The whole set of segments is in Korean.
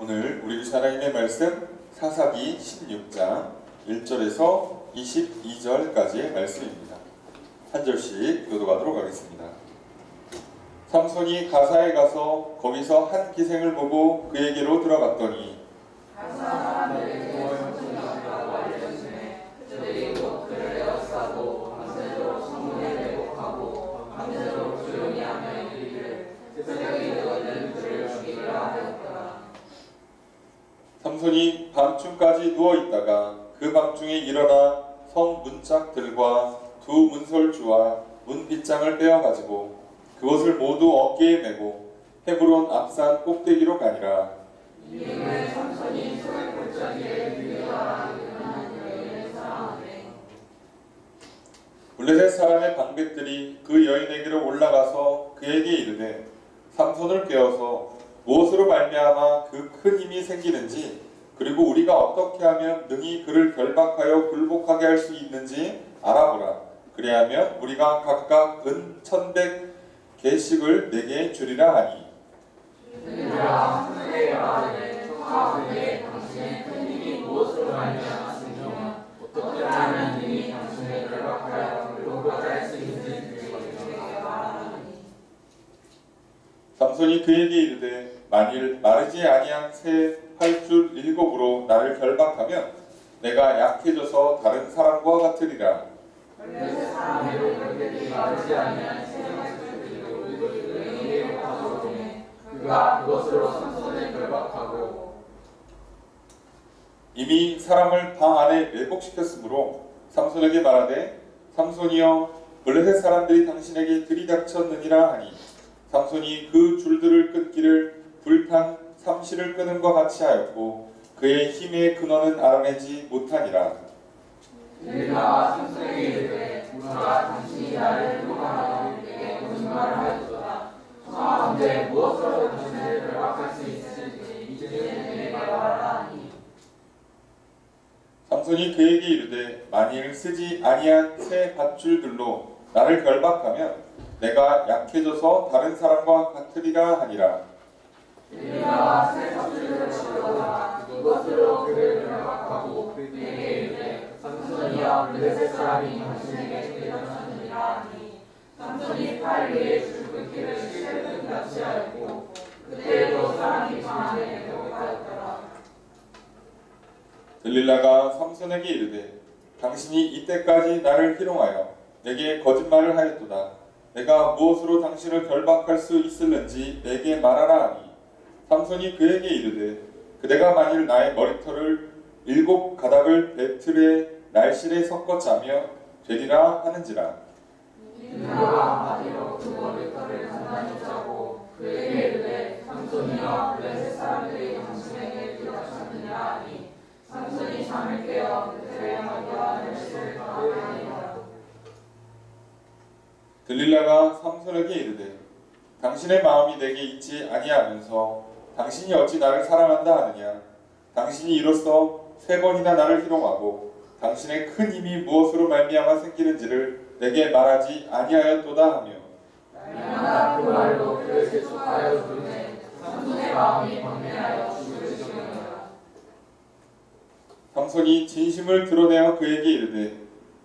오늘 우리 하나님의 말씀 사사기 16장 1절에서 22절까지의 말씀입니다. 한 절씩 교독하도록 하겠습니다. 삼손이 가사에 가서 거기서 한 기생을 보고 그에게로 들어갔더니 그들이 곧 그를 에워싸고 밤새도록 성문에 매복하고 밤새도록 조용히 하며 이르기를 새벽이 되거든 그를 죽이리라 하였더라. 삼손이 밤중까지 누워있다가 그 밤중에 일어나 성 문짝들과 두 문설주와 문빗장을 빼어가지고 그것을 모두 어깨에 메고 헤브론 앞산 꼭대기로 가니라. 이에 삼손이 소의 골짜기에 들려가라 일어난 여인을 사랑하되 블레셋 사람의 방백들이 그 여인에게로 올라가서 그에게 이르되 삼손을 깨워서 무엇으로 말미암아 그 큰 힘이 생기는지 그리고 우리가 어떻게 하면 능히 그를 결박하여 굴복하게 할 수 있는지 알아보라. 그리하면 우리가 각각 은 1,100개씩을 내게 주리라 하니 그들아 그에게 말하되 청하오되 당신의 큰 힘이 무엇으로 말미암았으며 어떻게 하면 능히 당신을 결박하여 굴복하게 할 수 있는지 그에게 말하니 삼손이 그에게 이르되 만일 마르지 아니한 새 8줄 7으로 나를 결박하면 내가 약해져서 다른 사람과 같으리라. 블레셋 사람의 방백들이 마르지 아니한 새 8줄 7을 그에게 가져오매 그가 그것으로 삼손을 결박하고 이미 사람을 방 안에 매복시켰으므로 삼손에게 말하되 삼손이여 블레셋 사람들이 당신에게 들이닥쳤느니라 하니 삼손이 그 줄들을 끊기를 불탄 삼시를 끄는 것 같이 하였고 그의 힘의 근원은 알아내지 못하니라. 그가 삼손에게 이르되 우리가 당신이 나를 유혹하여 내게 거짓말을 하였도다. 청하건대 무엇으로 당신을 결박할 수 있을지 이제 내게 말하라 하니 삼손이 그에게 이르되 만일 쓰지 아니한 새 밧줄들로 나를 결박하면 내가 약해져서 다른 사람과 같으리라 하니라. 그가 새 밧줄을 치려다가 그것으로 그를 결박하고 그에게 이르되 삼손이여 블레셋 사람이 당신에게 들이닥쳤느니라 하니 삼손이 팔 위에 줄 끊기를 7분 같이 하였고 그때에도 사람이 방 안에 매복하였더라. 들릴라가 삼손에게 이르되 당신이 이때까지 나를 희롱하여 내게 거짓말을 하였도다. 내가 무엇으로 당신을 결박할 수 있을는지 내게 말하라 하니 삼손이 그에게 이르되 그대가 만일 나의 머리털을 7가닥을 배틀의 날실에 섞어 짜며 되리라 하는지라. 그가 한마디로 그 머리털을 단단히 짜고 그에게 이르되 삼손이여 블레셋 사람들이 당신에게 들이닥쳤느니라 하니 삼손이 잠을 깨어 배틀의 머리와 날실을 가하니라. 들릴라가 삼손에게 이르되 당신의 마음이 내게 있지 아니하면서 당신이 어찌 나를 사랑한다 하느냐. 당신이 이로써 3번이나 나를 희롱하고 당신의 큰 힘이 무엇으로 말미암아 생기는지를 내게 말하지 아니하였도다 하며 내가 그 말로 그를 재촉하여 부르되 삼손의 마음이 번뇌하여 죽을 지경이라. 삼손이 진심을 드러내어 그에게 이르되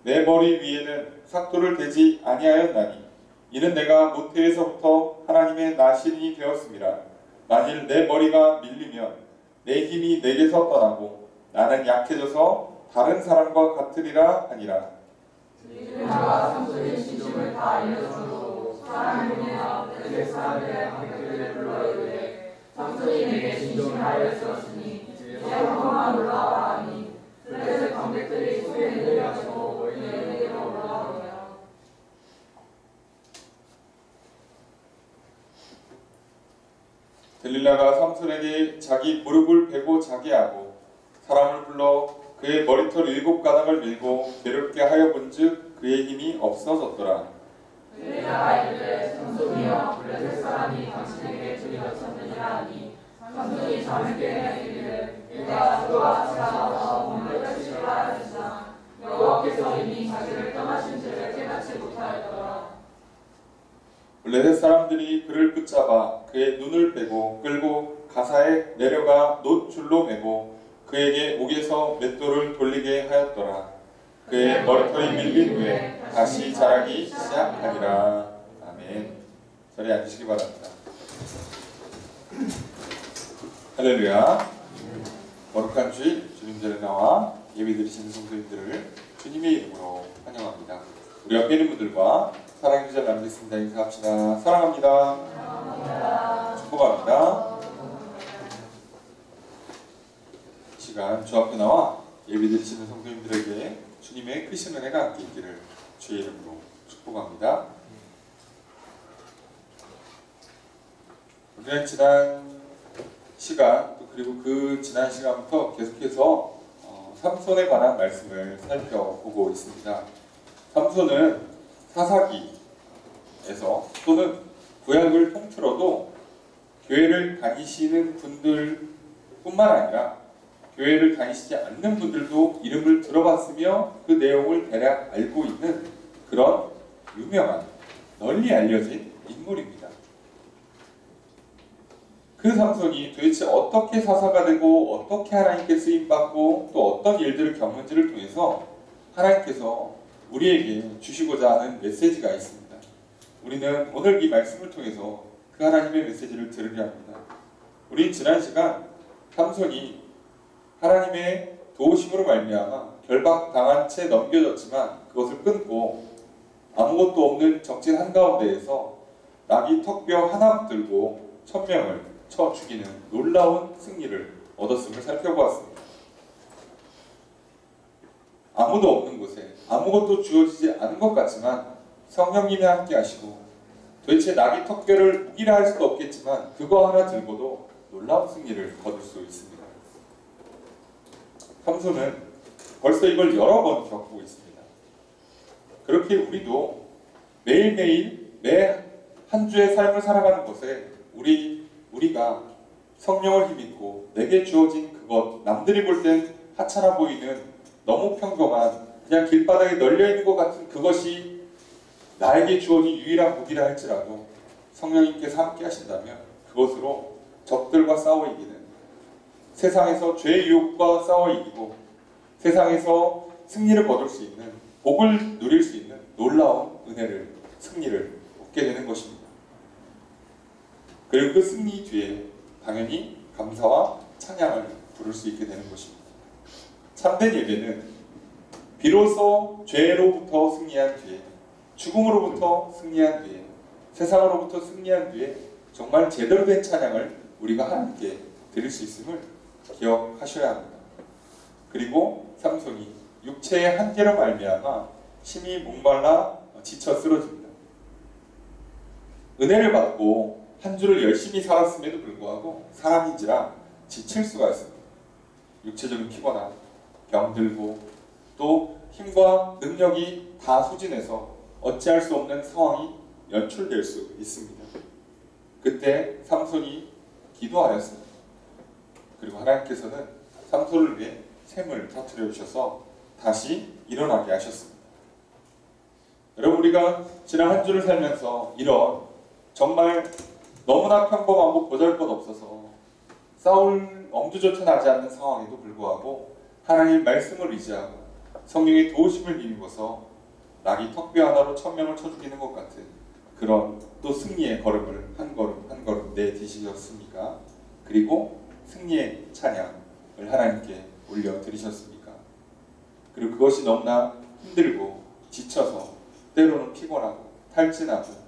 내 머리 위에는 삭도를 대지 아니하였나니 이는 내가 모태에서부터 하나님의 나시린이 되었음이라. 만일 내 머리가 밀리면 내 힘이 내게서 떠나고 나는 약해져서 다른 사람과 같으리라 하니라. 들릴라가 삼손의 진심을 다 알려주고 사람을 보내어 블레셋 사람들의 방백들을 불러 이르되 삼손이 내게 진심을 알려주었으니 이제 한번만 올라와라 하니 블레셋 방백들이 손에 내려가지고 여인에게로 올라오며 들릴라가 삼손에게 자기 무릎을 베고 자게 하고 사람을 불러 그의 머리털 7가닥을 밀고 괴롭게 하여 본즉 그의 힘이 없어졌더라. 들릴라가 이르되 삼손이여 블레셋 사람이 당신에게 들이닥쳤느니라 하니 삼손이 잠을 깨며 이르되 내가 그와 싸워서 몸을 다치리라 하였으나 여호와께서 이미 자기를 떠나신 줄을 깨닫지 못하였더라. 블레셋 사람들이 그를 붙잡아 그의 눈을 빼고 끌고 가사에 내려가 놋줄로 매고 그에게 옥에서 맷돌을 돌리게 하였더라. 그의 머리털이 밀린 후에 다시 자라기 시작하리라. 아멘. 자리에 앉으시기 바랍니다. 할렐루야. 거룩한 주일 주님 전에 나와 예배드리시는 성도님들을 주님의 이름으로 환영합니다. 우리 옆에 있는 분들과 사랑의 주제 나누겠습니다. 인사합시다. 사랑합니다. 축복합니다. 이 시간 주 앞에 나와 예배드리시는 성도님들에게 주님의 크신 은혜가 함께 있기를 주의 이름으로 축복합니다. 우리는 지난 시간 그리고 그 지난 시간부터 계속해서 삼손에 관한 말씀을 살펴보고 있습니다. 삼손은 사사기에서 또는 구약을 통틀어도 교회를 다니시는 분들뿐만 아니라 교회를 다니시지 않는 분들도 이름을 들어봤으며 그 내용을 대략 알고 있는 그런 유명한 널리 알려진 인물입니다. 그 삼손이 도대체 어떻게 사사가 되고 어떻게 하나님께 쓰임받고 또 어떤 일들을 겪는지를 통해서 하나님께서 우리에게 주시고자 하는 메시지가 있습니다. 우리는 오늘 이 말씀을 통해서 그 하나님의 메시지를 들으려 합니다. 우린 지난 시간 삼손이 하나님의 도우심으로 말미암아 결박당한 채 넘겨졌지만 그것을 끊고 아무것도 없는 적진 한가운데에서 나귀 턱뼈 하나 붙들고 1000명을 쳐 죽이는 놀라운 승리를 얻었음을 살펴보았습니다. 아무도 없는 곳에 아무것도 주어지지 않은 것 같지만 성령님이 함께 하시고 도대체 나귀 턱뼈를 무기라 할 수도 없겠지만 그거 하나 들고도 놀라운 승리를 거둘 수 있습니다. 삼손은 벌써 이걸 여러 번 겪고 있습니다. 그렇게 우리도 매일매일 매 한 주의 삶을 살아가는 것에 우리가 성령을 힘입고 내게 주어진 그것, 남들이 볼 땐 하찮아 보이는 너무 평범한 그냥 길바닥에 널려있는 것 같은 그것이 나에게 주어진 유일한 무기라 할지라도 성령님께서 함께 하신다면 그것으로 적들과 싸워 이기는, 세상에서 죄의 유혹과 싸워 이기고 세상에서 승리를 거둘 수 있는, 복을 누릴 수 있는 놀라운 은혜를, 승리를 얻게 되는 것입니다. 그리고 그 승리 뒤에 당연히 감사와 찬양을 부를 수 있게 되는 것입니다. 참된 예배는 비로소 죄로부터 승리한 뒤에, 죽음으로부터 승리한 뒤에, 세상으로부터 승리한 뒤에 정말 제대로 된 찬양을 우리가 하나님께 드릴 수 있음을 기억하셔야 합니다. 그리고 삼손이 육체의 한계로 말미암아 심히 목말라 지쳐 쓰러집니다. 은혜를 받고 한 주를 열심히 살았음에도 불구하고 사람인지라 지칠 수가 있습니다. 육체적인 피곤함, 병들고 또 힘과 능력이 다 소진해서 어찌할 수 없는 상황이 연출될 수 있습니다. 그때 삼손이 기도하였습니다. 그리고 하나님께서는 삼손을 위해 샘을 터뜨려 주셔서 다시 일어나게 하셨습니다. 여러분, 우리가 지난 한 주를 살면서 이런 정말 너무나 평범하고 보잘것없어서 싸울 엄두조차 나지 않는 상황에도 불구하고 하나님의 말씀을 의지하고 성령의 도우심을 힘입어서 나귀 턱뼈 하나로 1000명을 쳐 죽이는 것 같은 그런 또 승리의 걸음을 한 걸음 한 걸음 내디디셨습니까? 그리고 승리의 찬양을 하나님께 올려드리셨습니까? 그리고 그것이 너무나 힘들고 지쳐서 때로는 피곤하고 탈진하고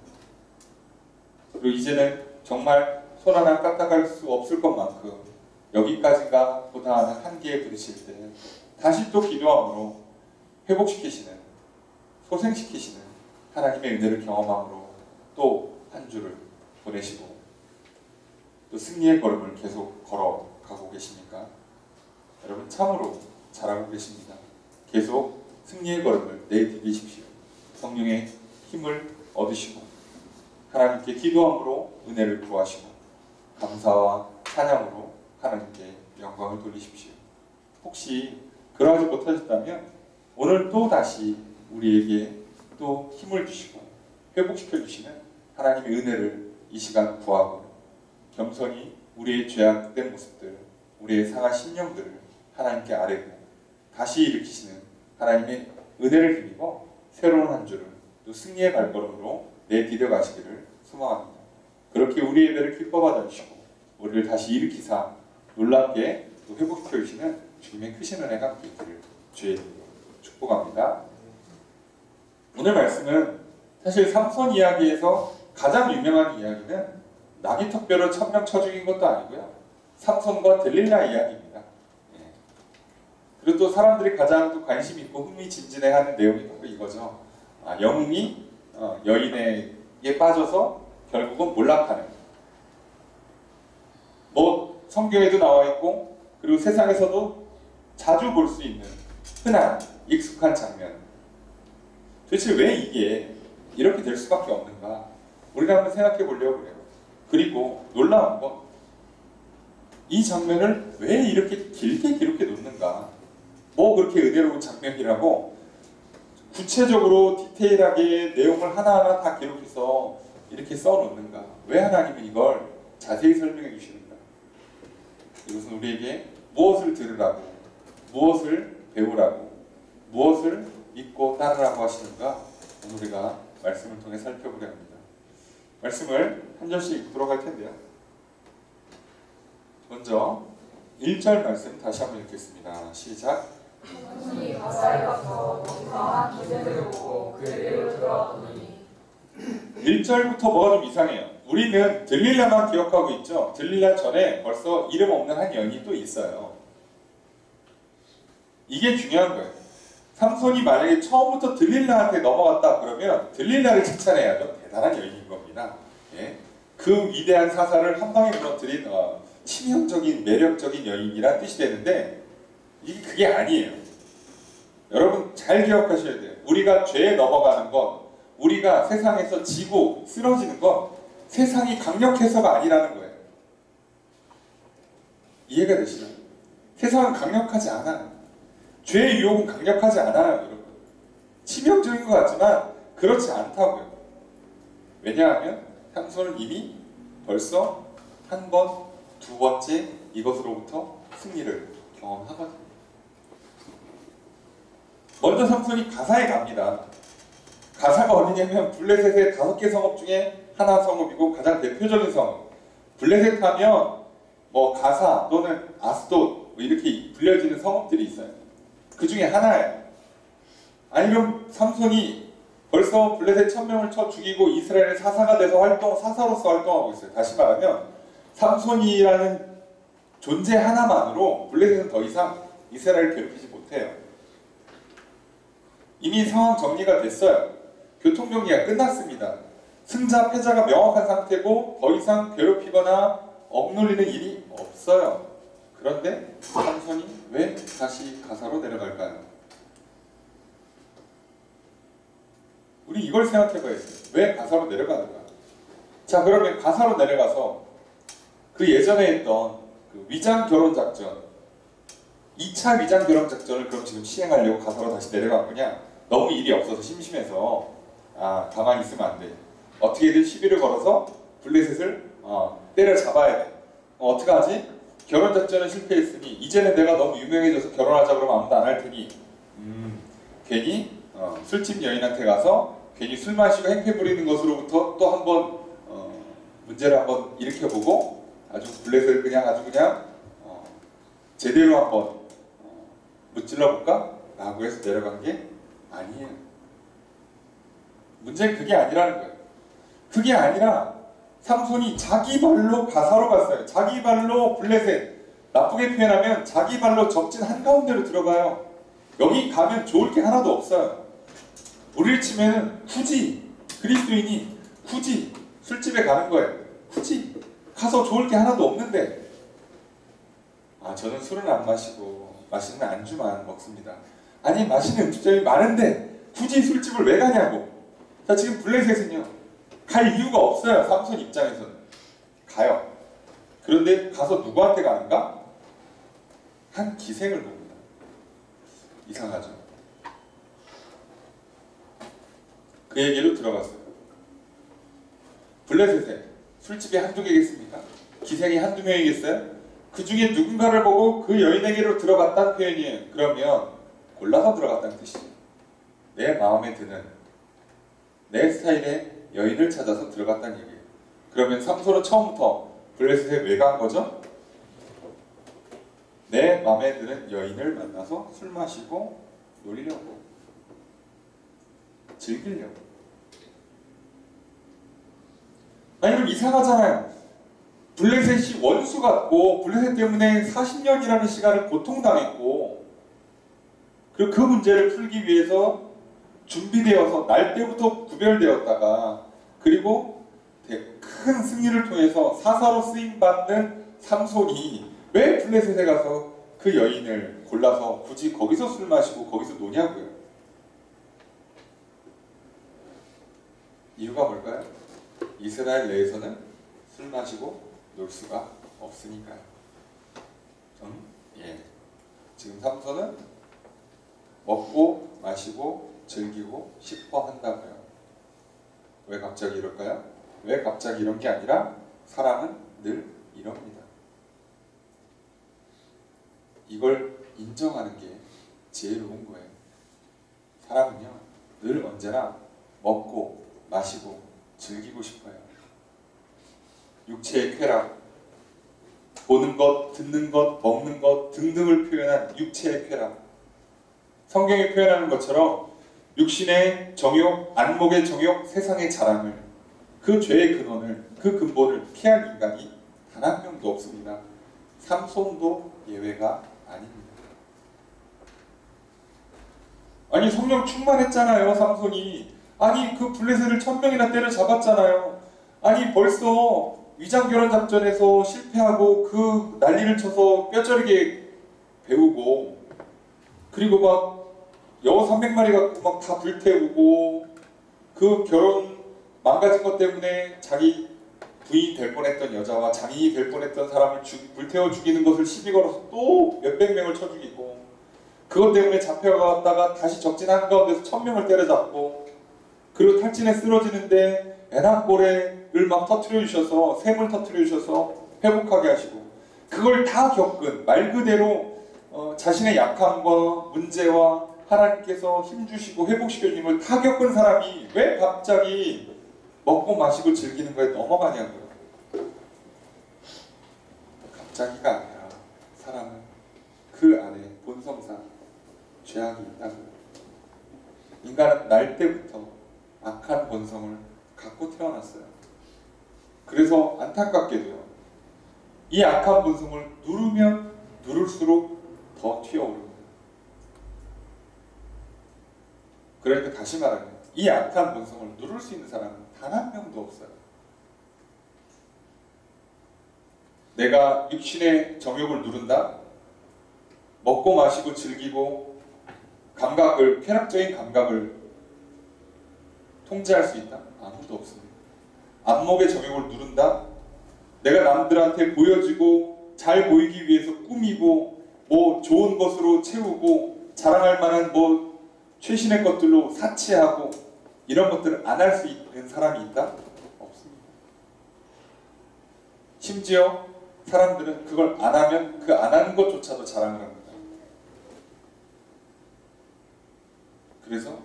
그리고 이제는 정말 손 하나 까딱할 수 없을 것만큼 여기까지가 보다 하는 한계에 부딪힐 때 다시 또 기도함으로 회복시키시는, 소생시키시는 하나님의 은혜를 경험함으로 또 한 주를 보내시고 또 승리의 걸음을 계속 걸어가고 계십니까? 여러분, 참으로 잘하고 계십니다. 계속 승리의 걸음을 내디디십시오. 성령의 힘을 얻으시고 하나님께 기도함으로 은혜를 구하시고 감사와 찬양으로 하나님께 영광을 돌리십시오. 혹시 그러하지 못하셨다면 오늘 또 다시 우리에게 또 힘을 주시고 회복시켜 주시는 하나님의 은혜를 이 시간 구하고 겸손히 우리의 죄악된 모습들, 우리의 상한 심령들을 하나님께 아뢰고 다시 일으키시는 하나님의 은혜를 힘입어 새로운 한 주를 또 승리의 발걸음으로 내디뎌 가시기를 소망합니다. 그렇게 우리의 예배를 기뻐 받아주시고 우리를 다시 일으키사 놀랍게 또 회복시켜 주시는 주님의 크신 은혜가 함께 있기를 주의 이름으로 축복합니다. 오늘 말씀은 사실 삼손 이야기에서 가장 유명한 이야기는 나귀 턱뼈로 1000명 쳐 죽인 것도 아니고요. 삼손과 들릴라 이야기입니다. 그리고 또 사람들이 가장 또 관심 있고 흥미진진해하는 내용이 또 이거죠. 영웅이 여인에게 빠져서 결국은 몰락하는. 뭐 성경에도 나와 있고 그리고 세상에서도 자주 볼 수 있는 흔한 익숙한 장면. 도대체 왜 이게 이렇게 될 수밖에 없는가? 우리가 한번 생각해 보려고 그래요. 그리고 놀라운 건 이 장면을 왜 이렇게 길게 기록해 놓는가? 뭐 그렇게 은혜로운 장면이라고 구체적으로 디테일하게 내용을 하나하나 다 기록해서 이렇게 써놓는가? 왜 하나님은 이걸 자세히 설명해 주시는가? 이것은 우리에게 무엇을 들으라고, 무엇을 배우라고, 무엇을 믿고 따르라고 하시는가? 오늘 우리가 말씀을 통해 살펴보려 합니다. 말씀을 한 절씩 읽도록 할 텐데요. 먼저 1절 말씀 다시 한번 읽겠습니다. 시작. 삼손이 가사에 가서 이상한 기생을 보고 그에게로 들어왔더니 1절부터 뭐가 좀 이상해요. 우리는 들릴라만 기억하고 있죠. 들릴라 전에 벌써 이름 없는 한 여인이 또 있어요. 이게 중요한 거예요. 삼손이 만약에 처음부터 들릴라한테 넘어갔다 그러면 들릴라를 칭찬해야죠. 대단한 여인인 겁니다. 예? 그 위대한 사사를 한 방에 무너뜨린 치명적인 매력적인 여인이란 뜻이 되는데 이게 그게 아니에요. 여러분 잘 기억하셔야 돼요. 우리가 죄에 넘어가는 것, 우리가 세상에서 지고 쓰러지는 것 세상이 강력해서가 아니라는 거예요. 이해가 되시나요? 세상은 강력하지 않아요. 죄의 유혹은 강력하지 않아요. 여러분. 치명적인 것 같지만 그렇지 않다고요. 왜냐하면 삼손은 이미 벌써 한 번, 두 번째 이것으로부터 승리를 경험하거든요. 먼저 삼손이 가사에 갑니다. 가사가 어디냐면 블레셋의 5개 성읍 중에 하나 성읍이고 가장 대표적인 성읍. 블레셋 하면 뭐 가사 또는 아스돗 이렇게 불려지는 성읍들이 있어요. 그 중에 하나예요. 아니 그럼 삼손이 벌써 블레셋 1000명을 쳐 죽이고 이스라엘의 사사가 돼서 사사로서 활동하고 있어요. 다시 말하면 삼손이라는 존재 하나만으로 블레셋은 더 이상 이스라엘을 괴롭히지 못해요. 이미 상황 정리가 됐어요. 교통정리가 끝났습니다. 승자, 패자가 명확한 상태고 더 이상 괴롭히거나 억눌리는 일이 없어요. 그런데 삼손이 왜 다시 가사로 내려갈까요? 우리 이걸 생각해봐야 돼요. 왜 가사로 내려가는가? 자, 그러면 가사로 내려가서 그 예전에 했던 그 위장 결혼 작전, 2차 위장 결혼 작전을 그럼 지금 시행하려고 가사로 다시 내려간 거냐? 너무 일이 없어서 심심해서 가만히 있으면 안 돼. 어떻게든 시비를 걸어서 블레셋을 때려잡아야 돼. 어떻게 하지? 결혼 작전은 실패했으니 이제는 내가 너무 유명해져서 결혼하자 그러면 아무도 안 할 테니 괜히 술집 여인한테 가서 괜히 술 마시고 행패 부리는 것으로부터 또 한번 문제를 한번 일으켜보고 아주 블레셋을 아주 그냥 제대로 한번 무찔러볼까? 라고 해서 내려간 게 아니에요. 문제는 그게 아니라는 거예요. 그게 아니라 삼손이 자기 발로 가사로 갔어요. 자기 발로 블레셋, 나쁘게 표현하면 자기 발로 적진 한가운데로 들어가요. 여기 가면 좋을 게 하나도 없어요. 우리를 치면 굳이 그리스도인이 굳이 술집에 가는 거예요. 굳이 가서 좋을 게 하나도 없는데 저는 술은 안 마시고 맛있는 안주만 먹습니다. 아니 맛있는 음식점이 많은데 굳이 술집을 왜 가냐고. 자, 지금 블레셋은요 갈 이유가 없어요. 삼손 입장에서는 가요. 그런데 가서 누구한테 가는가? 한 기생을 봅니다. 이상하죠. 그에게로 들어갔어요. 블레셋에 술집이 한두 개겠습니까? 기생이 한두 명이겠어요? 그 중에 누군가를 보고 그 여인에게로 들어갔다는 표현이에요. 그러면 골라서 들어갔다는 뜻이죠. 내 마음에 드는 내 스타일의 여인을 찾아서 들어갔다는 얘기예요. 그러면 삼손은 처음부터 블레셋에 왜 간 거죠? 내 마음에 드는 여인을 만나서 술 마시고 놀려고, 즐기려고. 아니 그럼 이상하잖아요. 블레셋이 원수 같고 블레셋 때문에 40년이라는 시간을 고통당했고, 그리고 그 문제를 풀기 위해서 준비되어서 날 때부터 구별되었다가, 그리고 큰 승리를 통해서 사사로 쓰임받는 삼손이 왜 블레셋에 가서 그 여인을 골라서 굳이 거기서 술 마시고 거기서 노냐고요. 이유가 뭘까요? 이스라엘 내에서는 술 마시고 놀 수가 없으니까요. 예. 지금 삼손은 먹고 마시고 즐기고 싶어 한다고요. 왜 갑자기 이럴까요? 왜 갑자기 이런 게 아니라 사람은 늘 이럽니다. 이걸 인정하는 게 지혜로운 거예요. 사람은요, 늘 언제나 먹고 마시고 즐기고 싶어요. 육체의 쾌락, 보는 것, 듣는 것, 먹는 것 등등을 표현한 육체의 쾌락. 성경이 표현하는 것처럼 육신의 정욕, 안목의 정욕, 세상의 자랑을, 그 죄의 근원을, 그 근본을 피할 인간이 단 한 명도 없습니다. 삼손도 예외가 아닙니다. 아니 성령 충만했잖아요, 삼손이. 아니 그 블레셋을 1000명이나 때려잡았잖아요. 아니 벌써 위장결혼 작전에서 실패하고 그 난리를 쳐서 뼈저리게 배우고, 그리고 막 여우 300마리 갖고 막 다 불태우고, 그 결혼 망가진 것 때문에 자기 부인이 될 뻔했던 여자와 장인이 될 뻔했던 사람을 불태워 죽이는 것을 시비 걸어서 또 몇백 명을 쳐 죽이고, 그것 때문에 잡혀갔다가 다시 적진 한가운데서 1000명을 때려잡고, 그리고 탈진에 쓰러지는데 애나고래를 막 터트려 주셔서, 샘을 터트려 주셔서 회복하게 하시고, 그걸 다 겪은, 말 그대로 자신의 약함과 문제와 하나님께서 힘주시고 회복시켜주는 걸 다 겪은 사람이 왜 갑자기 먹고 마시고 즐기는 거에 넘어가냐고요. 갑자기가 아니라 사람은 그 안에 본성상 죄악이 있다고요. 인간은 날 때부터 악한 본성을 갖고 태어났어요. 그래서 안타깝게도요, 이 악한 본성을 누르면 누를수록 더 튀어오릅니다. 그러니까 다시 말하면 이 악한 본성을 누를 수 있는 사람은 단 한 명도 없어요. 내가 육신의 정욕을 누른다? 먹고 마시고 즐기고 감각을, 쾌락적인 감각을 통제할 수 있다? 아무도 없습니다. 안목의 정욕을 누른다? 내가 남들한테 보여지고 잘 보이기 위해서 꾸미고 뭐 좋은 것으로 채우고 자랑할 만한 뭐 최신의 것들로 사치하고 이런 것들을 안 할 수 있는 사람이 있다? 없습니다. 심지어 사람들은 그걸 안 하면 그 안 하는 것조차도 자랑을 합니다. 그래서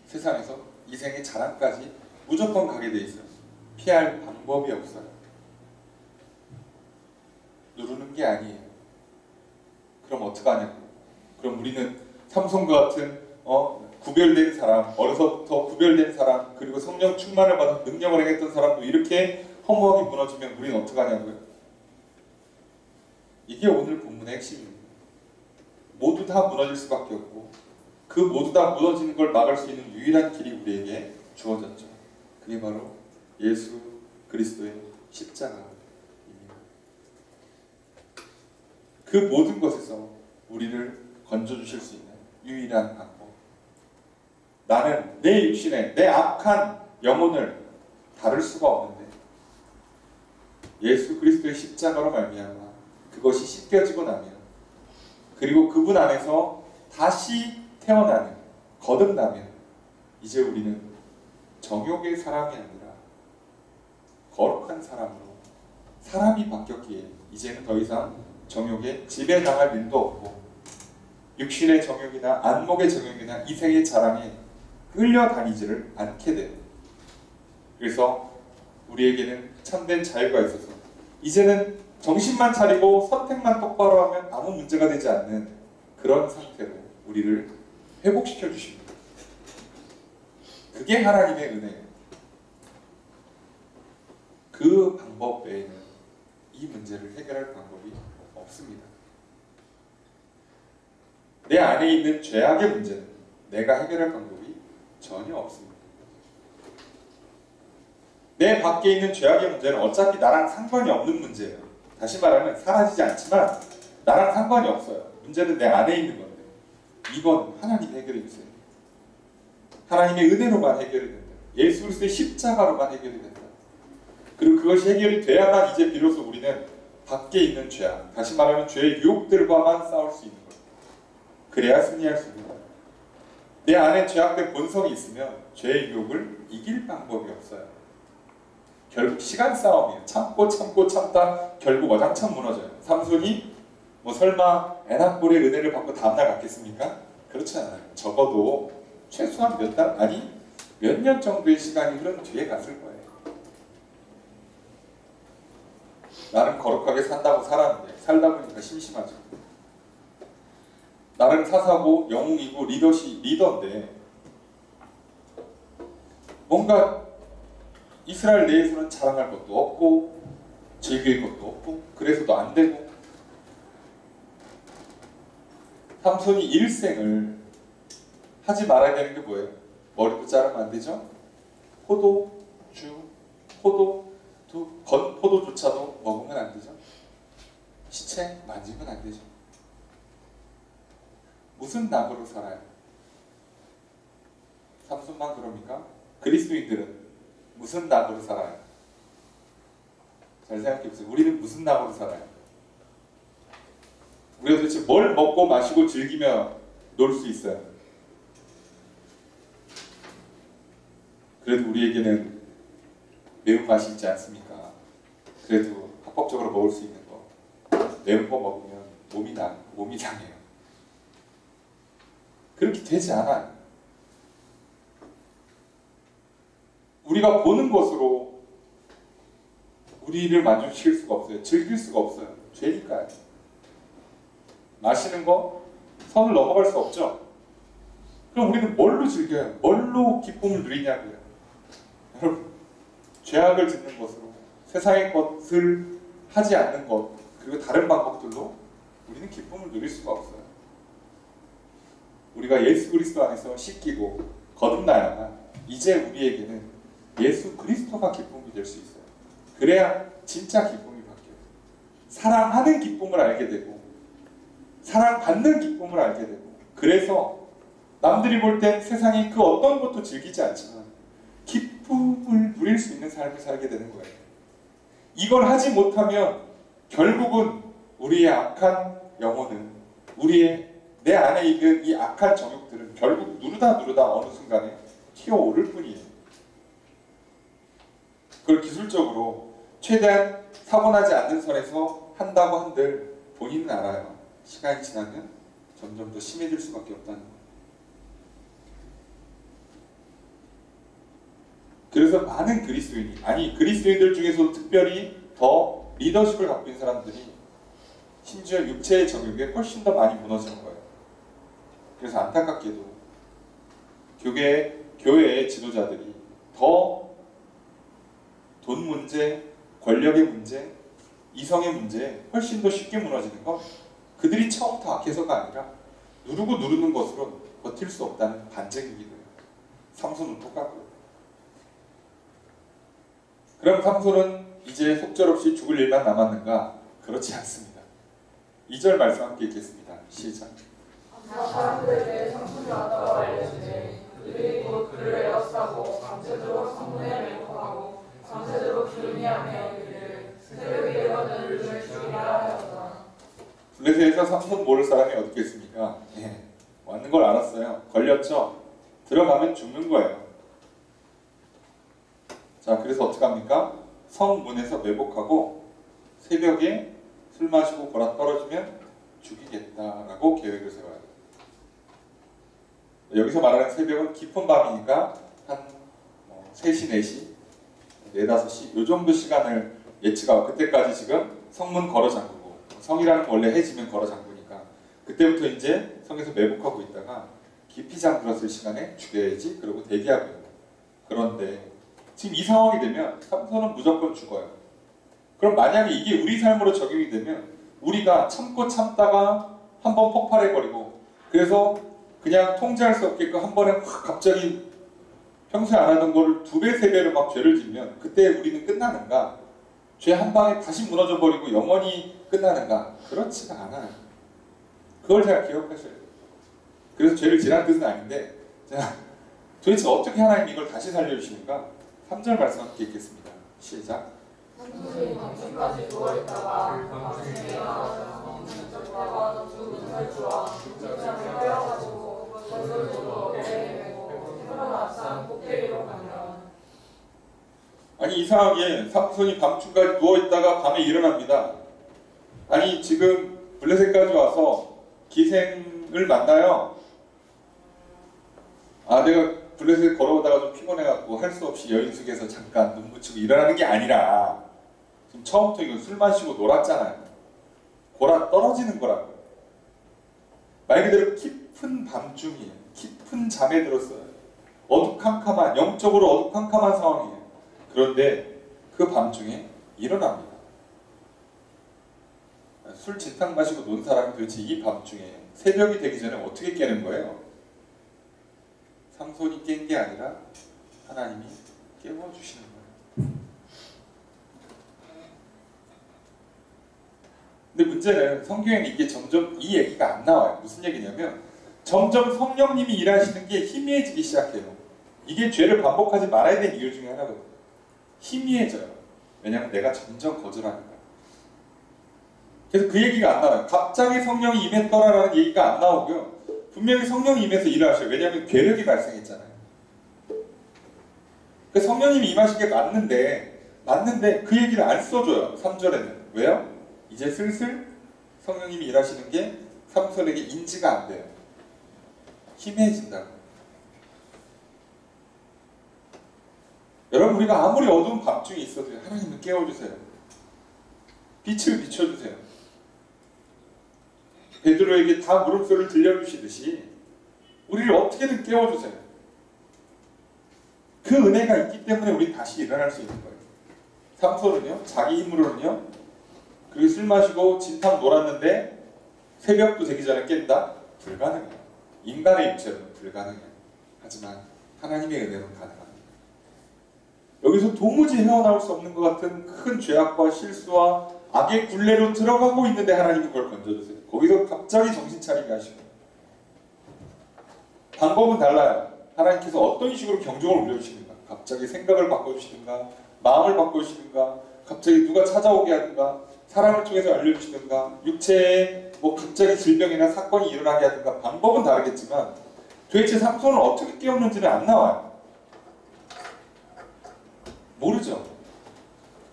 세상에서 이생의 자랑까지 무조건 가게 돼 있어요. 피할 방법이 없어요. 누르는 게 아니에요. 그럼 어떡하냐고. 그럼 우리는 삼손과 같은 구별된 사람, 어려서부터 구별된 사람, 그리고 성령 충만을 받아 능력을 행했던 사람도 이렇게 허무하게 무너지면 우리는 어떡하냐고요. 이게 오늘 본문의 핵심입니다. 모두 다 무너질 수밖에 없고, 그 모두 다 무너지는 걸 막을 수 있는 유일한 길이 우리에게 주어졌죠. 그게 바로 예수 그리스도의 십자가입니다. 그 모든 것에서 우리를 건져주실 수 있는 유일한 방법. 나는 내 육신에 내 악한 영혼을 다룰 수가 없는데 예수 그리스도의 십자가로 말미암아 그것이 씻겨지고 나면, 그리고 그분 안에서 다시 태어나는, 거듭나면 이제 우리는 정욕의 사람이 아니라 거룩한 사람으로 사람이 바뀌었기에 이제는 더 이상 정욕에 지배당할 일도 없고 육신의 정욕이나 안목의 정욕이나 이생의 자랑에 끌려다니지를 않게 돼요. 그래서 우리에게는 참된 자유가 있어서 이제는 정신만 차리고 선택만 똑바로 하면 아무 문제가 되지 않는 그런 상태로 우리를 회복시켜 주십니다. 그게 하나님의 은혜예요. 그 방법 외에는 이 문제를 해결할 방법이 없습니다. 내 안에 있는 죄악의 문제는 내가 해결할 방법이 전혀 없습니다. 내 밖에 있는 죄악의 문제는 어차피 나랑 상관이 없는 문제예요. 다시 말하면 사라지지 않지만 나랑 상관이 없어요. 문제는 내 안에 있는 건데 이건 하나님이 해결해 주세요. 하나님의 은혜로만 해결이 된다. 예수 그리스도의 십자가로만 해결이 된다. 그리고 그것이 해결이 돼야만 이제 비로소 우리는 밖에 있는 죄악, 다시 말하면 죄의 유혹들과만 싸울 수 있는 거예요. 그래야 승리할 수 있는 거예요. 내 안에 죄악된 본성이 있으면 죄의 유혹을 이길 방법이 없어요. 결국 시간 싸움이에요. 참고 참다 결국 어장참 무너져요. 삼손이 뭐 설마 에나꼴의 은혜를 받고 다음날 갔겠습니까? 그렇지 않아요. 적어도 최소한 몇 달, 아니 몇 년 정도의 시간이 흐른 뒤에 갔을 거예요. 나름 거룩하게 산다고 살았는데 살다 보니까 심심하죠. 나름 사사고 영웅이고 리더인데 뭔가 이스라엘 내에서는 자랑할 것도 없고 즐길 것도 없고 그래서도 안 되고 삼손이 일생을 하지 말아야 되는 게 뭐예요? 머리도 자르면 안 되죠? 건포도조차도 먹으면 안 되죠? 시체 만지면 안 되죠? 무슨 낙으로 살아요? 삼손만 그럽니까? 그리스도인들은 무슨 낙으로 살아요? 잘 생각해보세요. 우리는 무슨 낙으로 살아요? 우리가 도대체 뭘 먹고 마시고 즐기며 놀 수 있어요? 그래도 우리에게는 매운맛이 있지 않습니까? 그래도 합법적으로 먹을 수 있는 거 매운 거 먹으면 몸이 상해요. 그렇게 되지 않아요. 우리가 보는 것으로 우리를 만족시킬 수가 없어요. 즐길 수가 없어요. 죄니까요. 마시는 거 선을 넘어갈 수 없죠. 그럼 우리는 뭘로 즐겨요? 뭘로 기쁨을 누리냐고요. 여러분, 죄악을 짓는 것으로 세상의 것을 하지 않는 것 그리고 다른 방법들로 우리는 기쁨을 누릴 수가 없어요. 우리가 예수 그리스도 안에서 씻기고 거듭나야만 이제 우리에게는 예수 그리스도가 기쁨이 될 수 있어요. 그래야 진짜 기쁨이 바뀌어요. 사랑하는 기쁨을 알게 되고 사랑받는 기쁨을 알게 되고 그래서 남들이 볼 땐 세상의 그 어떤 것도 즐기지 않지만 기쁨을 누릴 수 있는 삶을 살게 되는 거예요. 이걸 하지 못하면 결국은 우리의 악한 영혼은 내 안에 있는 이 악한 정욕들은 결국 누르다 어느 순간에 튀어오를 뿐이에요. 그걸 기술적으로 최대한 사고나지 않는 선에서 한다고 한들 본인은 알아요. 시간이 지나면 점점 더 심해질 수밖에 없다는 거. 그래서 많은 그리스도인들 중에서도 특별히 더 리더십을 갖고 있는 사람들이 심지어 육체의 정욕에 훨씬 더 많이 무너지는 거예요. 그래서 안타깝게도 교회의 지도자들이 더 돈 문제, 권력의 문제, 이성의 문제에 훨씬 더 쉽게 무너지는 건 그들이 처음부터 악해서가 아니라 누르는 것으로 버틸 수 없다는 반증이기도 해요. 삼손은 똑같고요. 그럼 삼손은 이제 속절없이 죽을 일만 남았는가? 그렇지 않습니다. 2절 말씀 함께 읽겠습니다. 시작. 사람들에게 삼손이 왔다고 알려주되 그들이 곧 그를 에워싸고 밤새도록 성문에 매복하고 밤새도록 기름이 하며 이르기를 새벽에 일어나 눈을 죽이라 하였다. 블레셋에서 삼손 모를 사람이 어디 있겠습니까? 왔는 걸 알았어요. 걸렸죠? 들어가면 죽는 거예요. 자, 그래서 어떻게 합니까? 성문에서 매복하고 새벽에 술 마시고 골아 떨어지면 죽이겠다라고 계획을 세워요. 여기서 말하는 새벽은 깊은 밤이니까 한 3시, 4시, 4, 5시 요 정도 시간을 예측하고, 그때까지 지금 성문 걸어 잠그고, 성이라는 건 원래 해지면 걸어 잠그니까 그때부터 이제 성에서 매복하고 있다가 깊이 잠들었을 시간에 죽여야지 그러고 대기하고 있는 거예요. 그런데 지금 이 상황이 되면 삼손은 무조건 죽어요. 그럼 만약에 이게 우리 삶으로 적용이 되면 우리가 참고 참다가 한번 폭발해버리고, 그래서 그냥 통제할 수 없게끔 한 번에 확 갑자기 평소에 안 하던 거를 2배, 3배로 막 죄를 짓면 그때 우리는 끝나는가? 죄 한 방에 다시 무너져 버리고 영원히 끝나는가? 그렇지가 않아요. 그걸 잘 기억하셔야 돼요. 그래서 죄를 지라는 뜻은 아닌데, 자, 도대체 어떻게 하나님 이걸 다시 살려주시는가? 3절 말씀 함께 읽겠습니다. 시작. 삼손이 밤중까지 누워있다가 밤중에 일어나서 적과 두 문설주와 입장을 빼어가지고 전설주로 배에 메고 푸른 앞산 꼭대기로 가니라. 아니, 이상하게 삼손이 밤중까지 누워있다가 밤에 일어납니다. 아니, 지금 블레셋까지 와서 기생을 만나요. 아, 내가 블레셋 걸어오다가 좀 피곤해갖고 할 수 없이 여인숙에서 잠깐 눈 붙이고 일어나는 게 아니라, 지금 처음부터 이거 술 마시고 놀았잖아요. 골아 떨어지는 거라고. 말 그대로 깊은 밤중이에요. 깊은 잠에 들었어요. 어두캄캄한, 영적으로 어두캄캄한 상황이에요. 그런데 그 밤중에 일어납니다. 술 진탕 마시고 논 사람이 도대체 이 밤중에 새벽이 되기 전에 어떻게 깨는 거예요? 삼손이 깬 게 아니라 하나님이 깨워주시는 거예요. 근데 문제는 성경에는 이게 점점 이 얘기가 안 나와요. 무슨 얘기냐면 점점 성령님이 일하시는 게 희미해지기 시작해요. 이게 죄를 반복하지 말아야 되는 이유 중에 하나거든요. 희미해져요. 왜냐하면 내가 점점 거절하니까. 그래서 그 얘기가 안 나와요. 갑자기 성령이 임했더라라는 얘기가 안 나오고요. 분명히 성령이 임해서 일을 하셔요. 왜냐하면 괴력이 발생했잖아요. 그 성령님이 임하신 게 맞는데 그 얘기를 안 써줘요. 3절에는. 왜요? 이제 슬슬 성령님이 일하시는 게 삼손에게 인지가 안 돼요. 희미해진다고. 여러분, 우리가 아무리 어두운 밤중에 있어도 하나님은 깨워주세요. 빛을 비춰주세요. 베드로에게 다 물음소리를 들려주시듯이 우리를 어떻게든 깨워주세요. 그 은혜가 있기 때문에 우리 다시 일어날 수 있는 거예요. 삼손은요, 자기 힘으로는요, 그리고 술 마시고 진탕 놀았는데 새벽도 되기 전에 깬다? 불가능해요. 인간의 육체로는 불가능해요. 하지만 하나님의 은혜는 가능합니다. 여기서 도무지 헤어나올 수 없는 것 같은 큰 죄악과 실수와 악의 굴레로 들어가고 있는데 하나님이 그걸 건져주세요. 거기서 갑자기 정신 차리게 하시고. 방법은 달라요. 하나님께서 어떤 식으로 경종을 울려주시는가, 갑자기 생각을 바꿔주시든가, 마음을 바꿔주시든가, 갑자기 누가 찾아오게 하든가, 사람을 통해서 알려주시든가, 육체에 갑자기 질병이나 사건이 일어나게 하든가, 방법은 다르겠지만 도대체 삼손을 어떻게 깨웠는지는 안 나와요. 모르죠.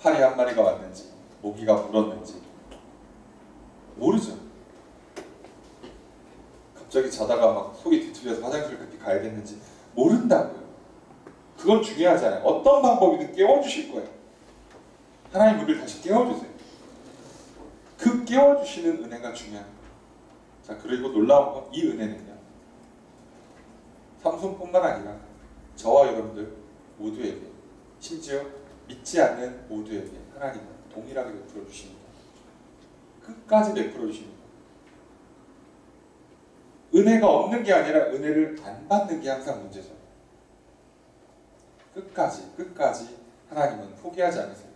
파리 한 마리가 왔는지, 모기가 물었는지 모르죠. 갑자기 자다가 막 속이 뒤틀려서 화장실 급히 가야겠는지 모른다고요. 그건 중요하잖아요. 어떤 방법이든 깨워주실 거예요. 하나님 우리를 다시 깨워주세요. 그 깨워주시는 은혜가 중요한 거예요. 자, 그리고 놀라운 건 이 은혜는요, 삼손뿐만 아니라 저와 여러분들 모두에게, 심지어 믿지 않는 모두에게 하나님은 동일하게 베풀어 주십니다. 끝까지 베풀어 주십니다. 은혜가 없는 게 아니라 은혜를 안 받는 게 항상 문제죠. 끝까지 하나님은 포기하지 않으세요.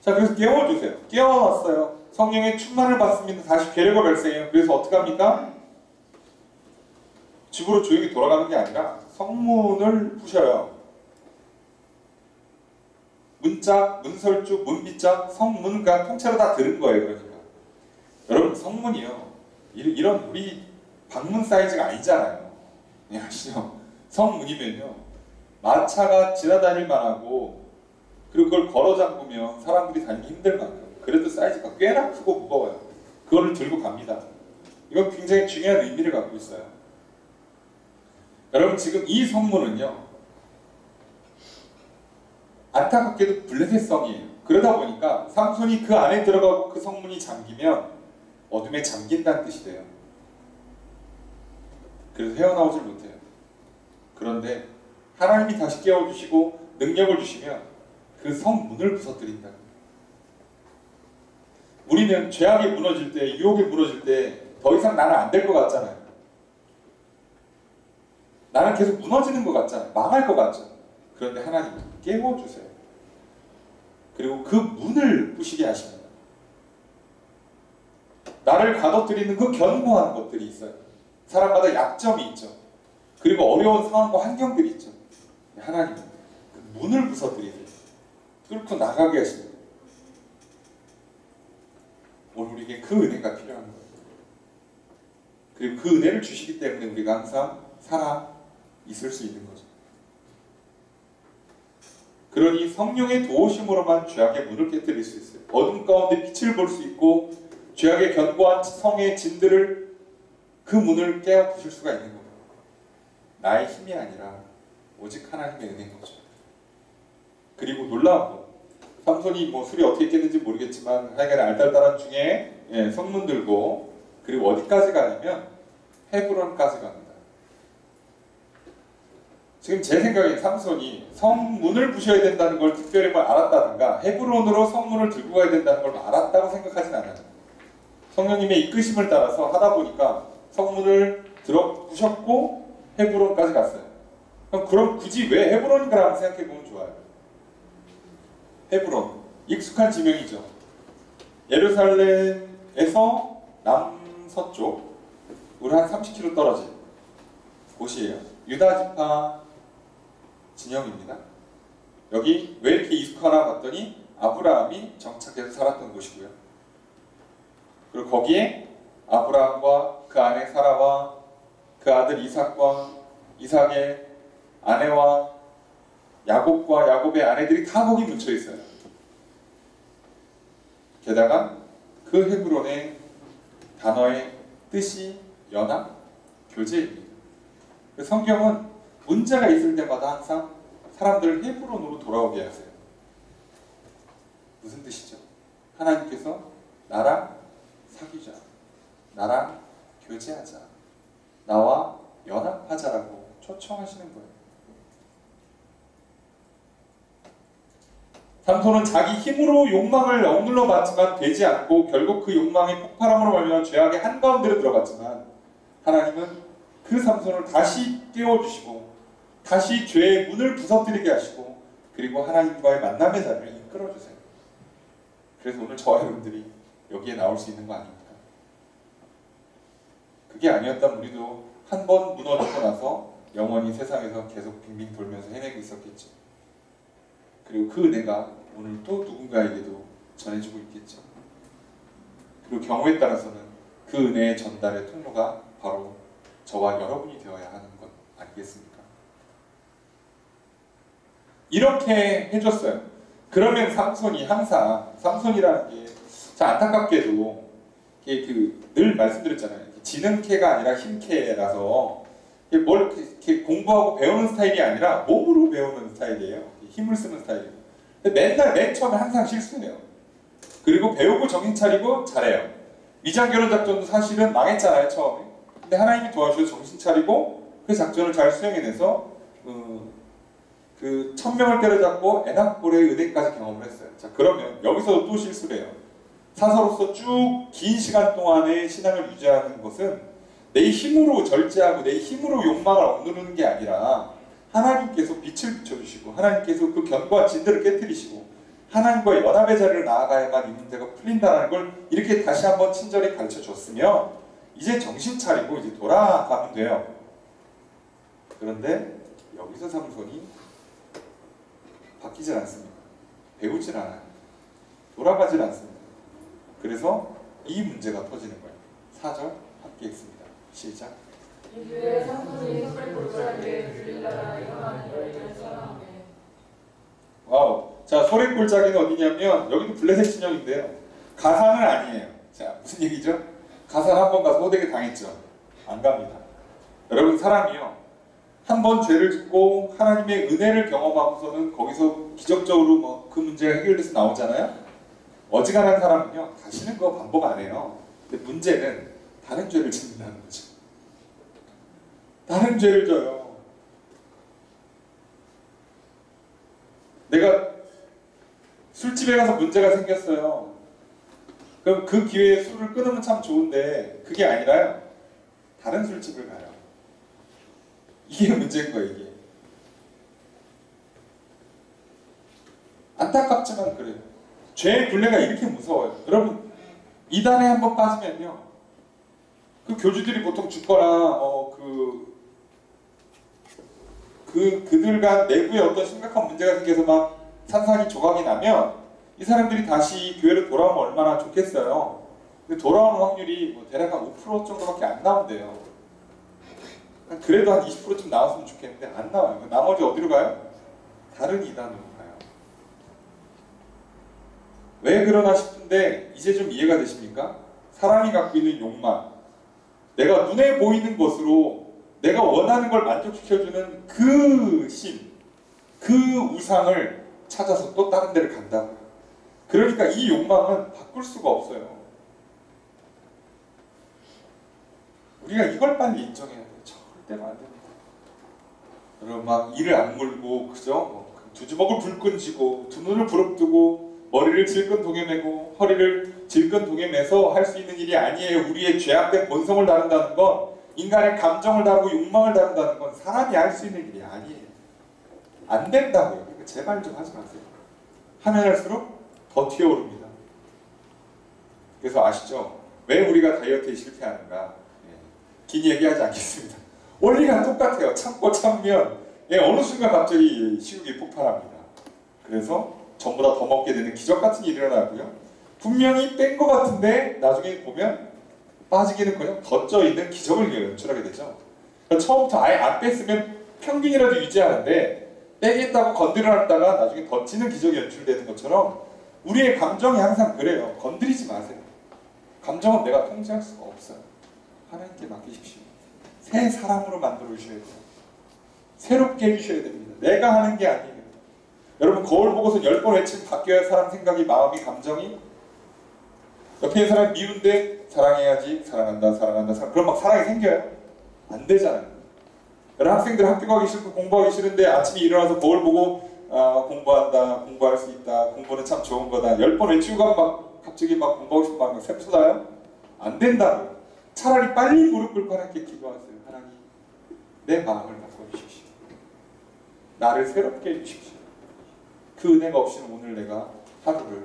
자, 그래서 깨워주세요. 깨워놨어요. 성령의 충만을 받습니다. 다시 괴력을 발생해요. 그래서 어떻게 합니까? 집으로 조용히 돌아가는 게 아니라 성문을 부셔요. 문짝, 문설주, 문빗짝, 성문과 통째로 다 들은 거예요. 그러니까 여러분, 성문이요, 이런 우리 방문 사이즈가 아니잖아요. 아시죠? 성문이면요, 마차가 지나다닐 만하고 그리고 그걸 걸어 잠그면 사람들이 다니기 힘들 만큼 그래도 사이즈가 꽤나 크고 무거워요. 그거를 들고 갑니다. 이건 굉장히 중요한 의미를 갖고 있어요. 여러분 지금 이 성문은요, 안타깝게도 블레셋성이에요. 그러다 보니까 삼손이 그 안에 들어가고 그 성문이 잠기면 어둠에 잠긴다는 뜻이 돼요. 그래서 헤어나오질 못해요. 그런데 하나님이 다시 깨워주시고 능력을 주시면 그 성문을 부서뜨린다. 우리는 죄악에 무너질 때, 유혹에 무너질 때 더 이상 나는 안 될 것 같잖아요. 나는 계속 무너지는 것 같잖아요. 망할 것 같죠. 그런데 하나님은 깨워주세요. 그리고 그 문을 부시게 하십니다. 나를 가둬뜨리는 그 견고한 것들이 있어요. 사람마다 약점이 있죠. 그리고 어려운 상황과 환경들이 있죠. 하나님은 그 문을 부서뜨리세요. 뚫고 나가게 하십니다. 오늘 우리에게 그 은혜가 필요한 거예요. 그리고 그 은혜를 주시기 때문에 우리가 항상 살아 있을 수 있는 거죠. 그러니 성령의 도우심으로만 죄악의 문을 깨뜨릴 수 있어요. 어둠 가운데 빛을 볼 수 있고 죄악의 견고한 성의 진들을 그 문을 깨어 부실 수가 있는 겁니다. 나의 힘이 아니라 오직 하나님의 은혜인 거죠. 그리고 놀라운 거, 삼손이 술이 어떻게 깼는지 모르겠지만 하여간 알딸딸한 중에 성문 들고 그리고 어디까지 가냐면 헤브론까지 갑니다. 지금 제 생각에 삼손이 성문을 부셔야 된다는 걸 특별히 알았다든가 헤브론으로 성문을 들고 가야 된다는 걸 알았다고 생각하진 않아요. 성령님의 이끄심을 따라서 하다 보니까 성문을 부셨고 헤브론까지 갔어요. 그럼 굳이 왜 헤브론인가 한번 생각해 보면 좋아요. 헤브론, 익숙한 지명이죠. 예루살렘에서 남서쪽으로 한 30km 떨어진 곳이에요. 유다 지파 진영입니다. 여기 왜 이렇게 익숙하나 봤더니 아브라함이 정착해서 살았던 곳이고요. 그리고 거기에 아브라함과 그 아내 사라와 그 아들 이삭과 이삭의 아내와 야곱과 야곱의 아내들이 다 거기 묻혀 있어요. 게다가 그 헤브론의 단어의 뜻이 연합, 교제입니다. 성경은 문제가 있을 때마다 항상 사람들을 헤브론으로 돌아오게 하세요. 무슨 뜻이죠? 하나님께서 나랑 사귀자, 나랑 교제하자, 나와 연합하자라고 초청하시는 거예요. 삼손은 자기 힘으로 욕망을 억눌러 봤지만 되지 않고 결국 그 욕망의 폭발함으로 말미암아 죄악의 한가운데로 들어갔지만 하나님은 그 삼손을 다시 깨워주시고 다시 죄의 문을 부서뜨리게 하시고 그리고 하나님과의 만남의 자리를 이끌어주세요. 그래서 오늘 저와 여러분들이 여기에 나올 수 있는 거 아닙니까? 그게 아니었다면 우리도 한 번 무너지고 나서 영원히 세상에서 계속 빙빙 돌면서 헤매고 있었겠죠. 그리고 그 은혜가 오늘 또 누군가에게도 전해지고 있겠죠. 그리고 경우에 따라서는 그 은혜의 전달의 통로가 바로 저와 여러분이 되어야 하는 것 아니겠습니까? 이렇게 해줬어요. 그러면 삼손이 항상 삼손이라는 게 참 안타깝게도 늘 말씀드렸잖아요. 지능캐가 아니라 힘캐라서 뭘 이렇게 공부하고 배우는 스타일이 아니라 몸으로 배우는 스타일이에요. 힘을 쓰는 스타일이에요. 맨날 맨 처음에 항상 실수해요. 그리고 배우고 정신 차리고 잘해요. 위장결혼 작전도 사실은 망했잖아요, 처음에. 근데 하나님이 도와주셔서 정신 차리고 그 작전을 잘 수행해내서 그 1000명을 때려잡고 에낙볼의 은혜까지 경험을 했어요. 자, 그러면 여기서도 또 실수를 해요. 사서로서 쭉 긴 시간 동안의 신앙을 유지하는 것은 내 힘으로 절제하고 내 힘으로 욕망을 억누르는 게 아니라 하나님께서 빛을 비춰주시고 하나님께서 그 견고한 진들을 깨뜨리시고 하나님과의 연합의 자리를 나아가야만 이 문제가 풀린다는 걸 이렇게 다시 한번 친절히 가르쳐 줬으면 이제 정신 차리고 이제 돌아가면 돼요. 그런데 여기서 삼손이 바뀌질 않습니다. 배우질 않아요. 돌아가질 않습니다. 그래서 이 문제가 터지는 거예요. 4절 함께 읽습니다. 시작. 이후에 삼손이 술 골짜기에 들리다가 일어나는 열매를 써나오매. 와우. 자, 소래 골짜기는 어디냐면 여기도 블레셋 진영인데요. 가산은 아니에요. 자, 무슨 얘기죠? 가산 한 번 가서 호되게 당했죠. 안 갑니다. 여러분, 사람이요, 한 번 죄를 짓고 하나님의 은혜를 경험하고서는 거기서 기적적으로 뭐 그 문제가 해결돼서 나오잖아요. 어지간한 사람은요, 다시는 그거 반복 안 해요. 근데 문제는 다른 죄를 짓는다는 거죠. 다른 죄를 져요. 내가 술집에 가서 문제가 생겼어요. 그럼 그 기회에 술을 끊으면 참 좋은데 그게 아니라요, 다른 술집을 가요. 이게 문제인 거예요. 이게 안타깝지만 그래요. 죄의 굴레가 이렇게 무서워요. 여러분, 이단에 한번 빠지면요, 그 교주들이 보통 죽거나 그들 간 내부에 어떤 심각한 문제가 생겨서 막 산산이 조각이 나면 이 사람들이 다시 교회로 돌아오면 얼마나 좋겠어요. 근데 돌아오는 확률이 뭐 대략 한 5% 정도밖에 안 나온대요. 그래도 한 20%쯤 나왔으면 좋겠는데 안 나와요. 나머지 어디로 가요? 다른 이단으로 가요. 왜 그러나 싶은데 이제 좀 이해가 되십니까? 사람이 갖고 있는 욕망, 내가 눈에 보이는 것으로 내가 원하는 걸 만족시켜주는 그 신, 그 우상을 찾아서 또 다른 데를 간다고요. 그러니까 이 욕망은 바꿀 수가 없어요. 우리가 이걸 빨리 인정해야 돼요. 절대로 안 됩니다. 여러분, 막 이를 악물고, 그죠? 두 주먹을 불끈 쥐고, 두 눈을 부릅뜨고, 머리를 질끈 동여매고, 허리를 질끈 동여매서 할 수 있는 일이 아니에요. 우리의 죄악된 본성을 다룬다는 건, 인간의 감정을 다루고 욕망을 다룬다는 건 사람이 할 수 있는 일이 아니에요. 안 된다고요. 그러니까 제발 좀 하지 마세요. 하면 할수록 더 튀어오릅니다. 그래서 아시죠? 왜 우리가 다이어트에 실패하는가? 긴 얘기하지 않겠습니다. 원리가 똑같아요. 참고 참으면 어느 순간 갑자기 식욕이 폭발합니다. 그래서 전보다 더 먹게 되는 기적 같은 일이 일어나고요. 분명히 뺀 것 같은데 나중에 보면 빠지기는커녕 더 쪄있는 기적을 연출하게 되죠. 그러니까 처음부터 아예 안 뺐으면 평균이라도 유지하는데 빼겠다고 건드려놨다가 나중에 더 찌는 기적이 연출되는 것처럼 우리의 감정이 항상 그래요. 건드리지 마세요. 감정은 내가 통제할 수가 없어요. 하나님께 맡기십시오. 새 사람으로 만들어 주셔야 돼요. 새롭게 해주셔야 됩니다. 내가 하는 게 아니에요. 여러분, 거울 보고서 10번 외치면 바뀌어야 사람 생각이, 마음이, 감정이. 옆에 있는 사람이 미운데 사랑해야지, 사랑한다, 사랑한다, 그럼 막 사랑이 생겨요? 안 되잖아요. 여러분, 학생들 학교 가기 싫고 공부하기 싫은데 아침에 일어나서 거울 보고 공부한다, 공부할 수 있다, 공부는 참 좋은 거다, 10번 외치고 가면 막 갑자기 막 공부하고 싶고 막 샘솟아요? 안 된다고요. 차라리 빨리 무릎 꿇고 하나님께 기도하세요. 하나님, 내 마음을 바꿔주십시오. 나를 새롭게 해주십시오. 그 은혜가 없이는 오늘 내가 하루를,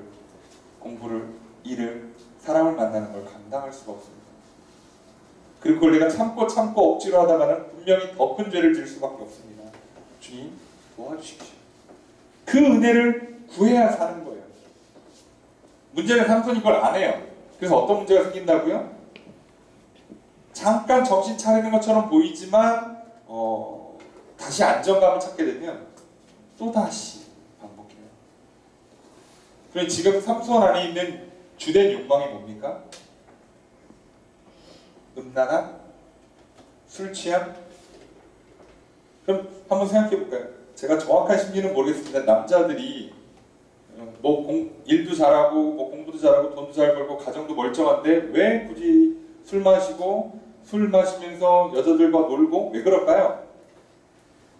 공부를, 일을, 사람을 만나는 걸 감당할 수가 없습니다. 그리고 그걸 내가 참고 억지로 하다가는 분명히 더 큰 죄를 질 수밖에 없습니다. 주님, 도와주십시오. 그 은혜를 구해야 사는 거예요. 문제는 삼손이 그걸 안 해요. 그래서 어떤 문제가 생긴다고요? 잠깐 정신 차리는 것처럼 보이지만 다시 안정감을 찾게 되면 또다시 반복해요. 그럼 지금 삼손 안에 있는 주된 욕망이 뭡니까? 음란함? 술 취함? 그럼 한번 생각해 볼까요? 제가 정확한 심리는 모르겠습니다. 남자들이 일도 잘하고 공부도 잘하고 돈도 잘 벌고 가정도 멀쩡한데 왜 굳이 술 마시면서 여자들과 놀고 왜 그럴까요?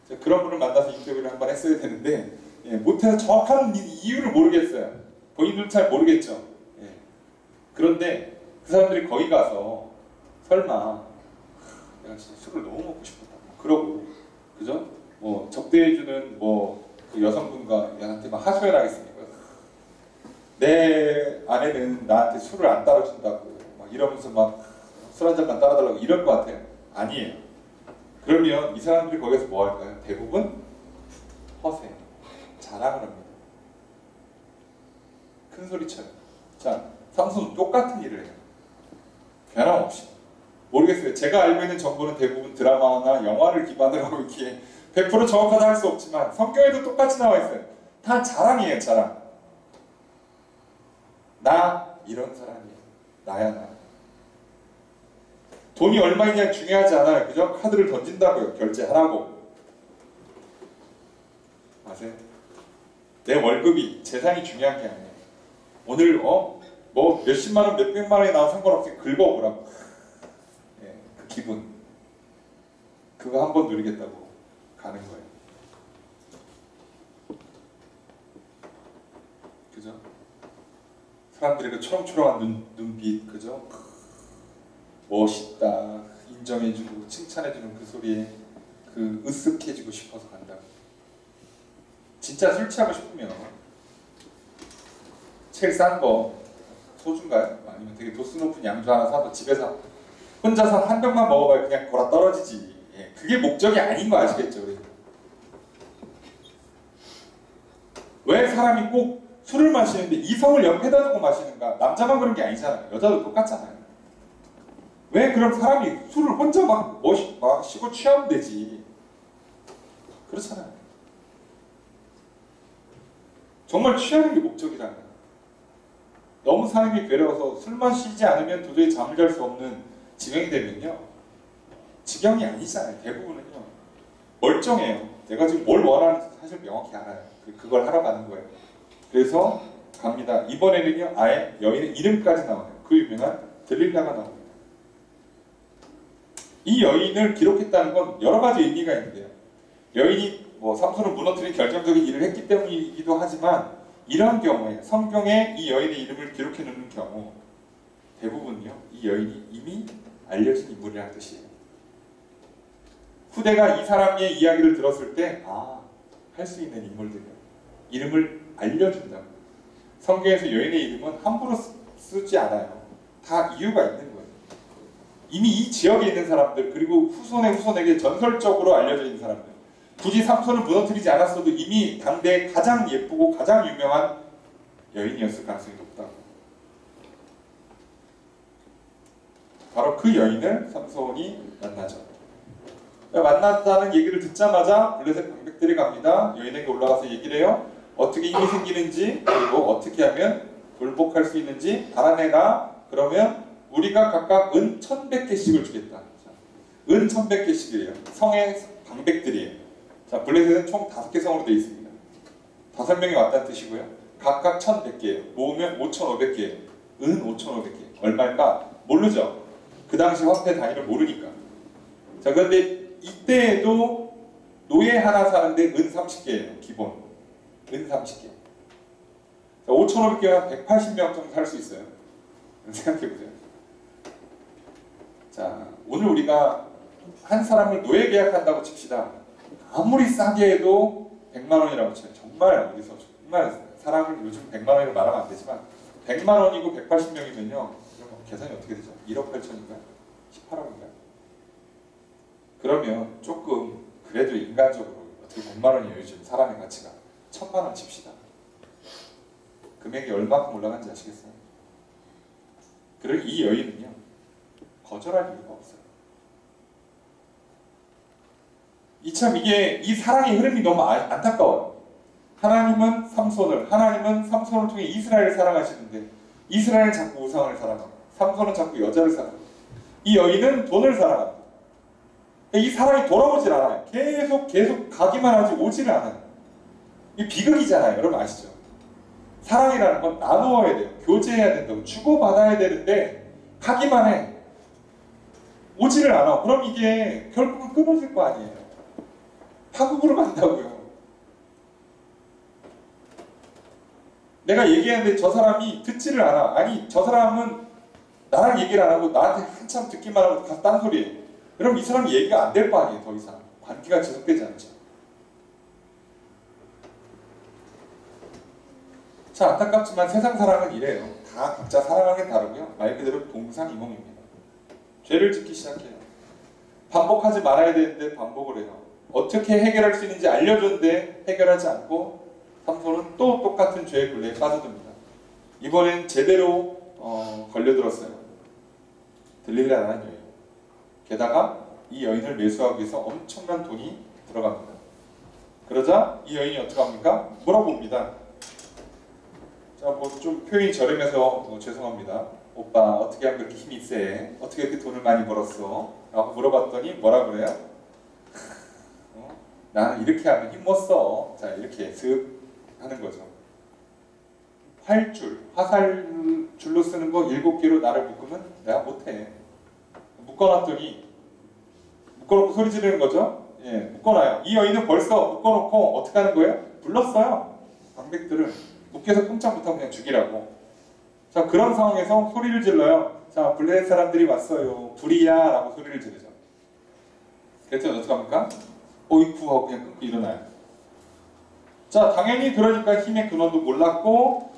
제가 그런 분을 만나서 인터뷰를 한번 했어야 되는데 못해서 정확한 이유를 모르겠어요. 본인들은 잘 모르겠죠. 그런데 그 사람들이 거기 가서 설마 내가 진짜 술을 너무 먹고 싶었다 그러고, 그죠? 뭐 접대해주는 그 여성분과 얘한테 막 하소연 하겠습니까? 내 아내는 나한테 술을 안 따라준다고 막 이러면서 막 술 한 잔만 따라달라고 이럴 것 같아요? 아니에요. 그러면 이 사람들이 거기서 뭐 할까요? 대부분 허세, 자랑을 합니다. 큰 소리 쳐요. 자, 삼손은 똑같은 일을 해요. 변함없이. 모르겠어요. 제가 알고 있는 정보는 대부분 드라마나 영화를 기반으로 하고 있기에 100% 정확하다 할 수 없지만 성경에도 똑같이 나와 있어요. 다 자랑이에요, 자랑. 나 이런 사람이에요. 나야 나. 돈이 얼마이냐 중요하지 않아요. 그죠? 카드를 던진다고요. 결제하라고. 아세요? 내 월급이 재산이 중요한 게 아니에요. 오늘 뭐 몇십만 원, 몇백만 원이 나와 상관없이 긁어보라고. 예, 그 기분. 그거 한번 누리겠다고 가는 거예요. 그죠? 사람들의 그 초롱초롱한 눈빛, 그죠? 멋있다, 인정해주고 칭찬해주는 그 소리에 그 으쓱해지고 싶어서 간다고. 진짜 술 취하고 싶으면 제일 싼 거 소주인가요? 아니면 되게 도수 높은 양주 하나 사서 집에서 혼자서 한 병만 먹어봐야 그냥 골아 떨어지지. 예, 그게 목적이 아닌 거 아시겠죠? 우리? 왜 사람이 꼭 술을 마시는데 이성을 옆에다 두고 마시는가? 남자만 그런 게 아니잖아요. 여자도 똑같잖아요. 왜 그럼 사람이 술을 혼자 막 마시고 취하면 되지? 그렇잖아요. 정말 취하는 게 목적이라면 너무 삶이 괴로워서 술 마시지 않으면 도저히 잠을 잘 수 없는 지경이 되면요. 지경이 아니잖아요. 대부분은요. 멀쩡해요. 내가 지금 뭘 원하는지 사실 명확히 알아요. 그걸 하러 가는 거예요. 그래서 갑니다. 이번에는요. 아예 여인의 이름까지 나오네요. 그 유명한 들릴라가 나옵니다. 이 여인을 기록했다는 건 여러 가지 의미가 있는데요. 여인이 삼손을 무너뜨린 결정적인 일을 했기 때문이기도 하지만 이런 경우에 성경에 이 여인의 이름을 기록해 놓는 경우 대부분요. 이 여인이 이미 알려진 인물이라는 뜻이에요. 후대가 이 사람의 이야기를 들었을 때 할 수 있는 인물들이에요. 이름을 알려준다고. 성경에서 여인의 이름은 함부로 쓰지 않아요. 다 이유가 있는 거예요. 이미 이 지역에 있는 사람들 그리고 후손의 후손에게 전설적으로 알려져 있는 사람들 굳이 삼손을 무너뜨리지 않았어도 이미 당대에 가장 예쁘고 가장 유명한 여인이었을 가능성이 높다고. 바로 그 여인을 삼손이 만나죠. 만났다는 얘기를 듣자마자 블레셋 방백들이 갑니다. 여인에게 올라가서 얘기를 해요. 어떻게 힘이 생기는지 그리고 어떻게 하면 굴복할 수 있는지 알아내라. 그러면 우리가 각각 은 1100개씩을 주겠다. 은 1100개씩이에요. 성의 방백들이에요. 자, 블레셋은 총 5개 성으로 되어 있습니다. 5명이 왔다는 뜻이고요. 각각 1100개예요. 모으면 5500개예요. 은 5500개. 얼마인가? 모르죠. 그 당시 화폐 단위를 모르니까. 자, 그런데 이때에도 노예 하나 사는데 은 30개예요. 기본. 은 30개. 5,500개면 180명 정도 살 수 있어요. 생각해보세요. 자, 오늘 우리가 한 사람을 노예 계약한다고 칩시다. 아무리 싸게 해도 100만 원이라고 쳐요. 정말 어디서 정말 사람을 요즘 100만 원이라고 말하면 안 되지만 100만 원이고 180명이면요. 계산이 어떻게 되죠? 1억 8천인가요? 18억인가요? 그러면 조금 그래도 인간적으로 어떻게 100만 원이에요. 요즘 사람의 가치가 1000만 원 칩시다. 금액이 얼마큼 올라간지 아시겠어요? 그리고 이 여인은요. 거절할 이유가 없어요. 이 사랑의 흐름이 너무 안타까워요. 하나님은 삼손을 통해 이스라엘을 사랑하시는데 이스라엘은 자꾸 우상을 사랑하고 삼손은 자꾸 여자를 사랑하고 이 여인은 돈을 사랑합니다. 이 사랑이 돌아오질 않아요. 계속 가기만 하지 오지를 않아요. 이 비극이잖아요. 여러분 아시죠? 사랑이라는 건 나누어야 돼요. 교제해야 된다고. 주고받아야 되는데 가기만 해. 오지를 않아. 그럼 이게 결국은 끊어질 거 아니에요. 파국으로 간다고요. 내가 얘기하는데 저 사람이 듣지를 않아. 아니 저 사람은 나랑 얘기를 안 하고 나한테 한참 듣기만 하고 가서 딴 소리예요. 그럼 이 사람 얘기가 안 될 거 아니에요. 더 이상. 관계가 지속되지 않죠. 자, 안타깝지만 세상 사랑은 이래요. 다 각자 사랑하는 게 다르고요. 말 그대로 동상이몽입니다. 죄를 짓기 시작해요. 반복하지 말아야 되는데 반복을 해요. 어떻게 해결할 수 있는지 알려줬는데 해결하지 않고 삼손은 또 똑같은 죄의 굴레에 빠져듭니다. 이번엔 제대로 걸려들었어요. 들릴라라는 여인. 게다가 이 여인을 매수하기 위해서 엄청난 돈이 들어갑니다. 그러자 이 여인이 어떻게 합니까? 물어봅니다. 자, 뭐 좀 표현이 저렴해서 죄송합니다. 오빠 어떻게 하면 그렇게 힘이 세? 어떻게 이렇게 돈을 많이 벌었어? 라고 물어봤더니 뭐라 그래요? 나는 이렇게 하면 힘 못 써. 자, 이렇게 슥 하는 거죠. 활줄, 화살줄로 쓰는 거 7개로 나를 묶으면 내가 못해. 묶어놨더니 묶어놓고 소리 지르는 거죠. 예, 묶어놔요. 이 여인은 벌써 묶어놓고 어떻게 하는 거예요? 불렀어요. 방백들을 묶여서 꼼짝 못하고 그냥 죽이라고. 자, 그런 상황에서 소리를 질러요. 자, 블레셋 사람들이 왔어요. 불이야 라고 소리를 지르죠. 그랬더니 어떻게 합니까? 어이쿠 하고 그냥 끊고 일어나요. 자, 당연히 그러니까 힘의 근원도 몰랐고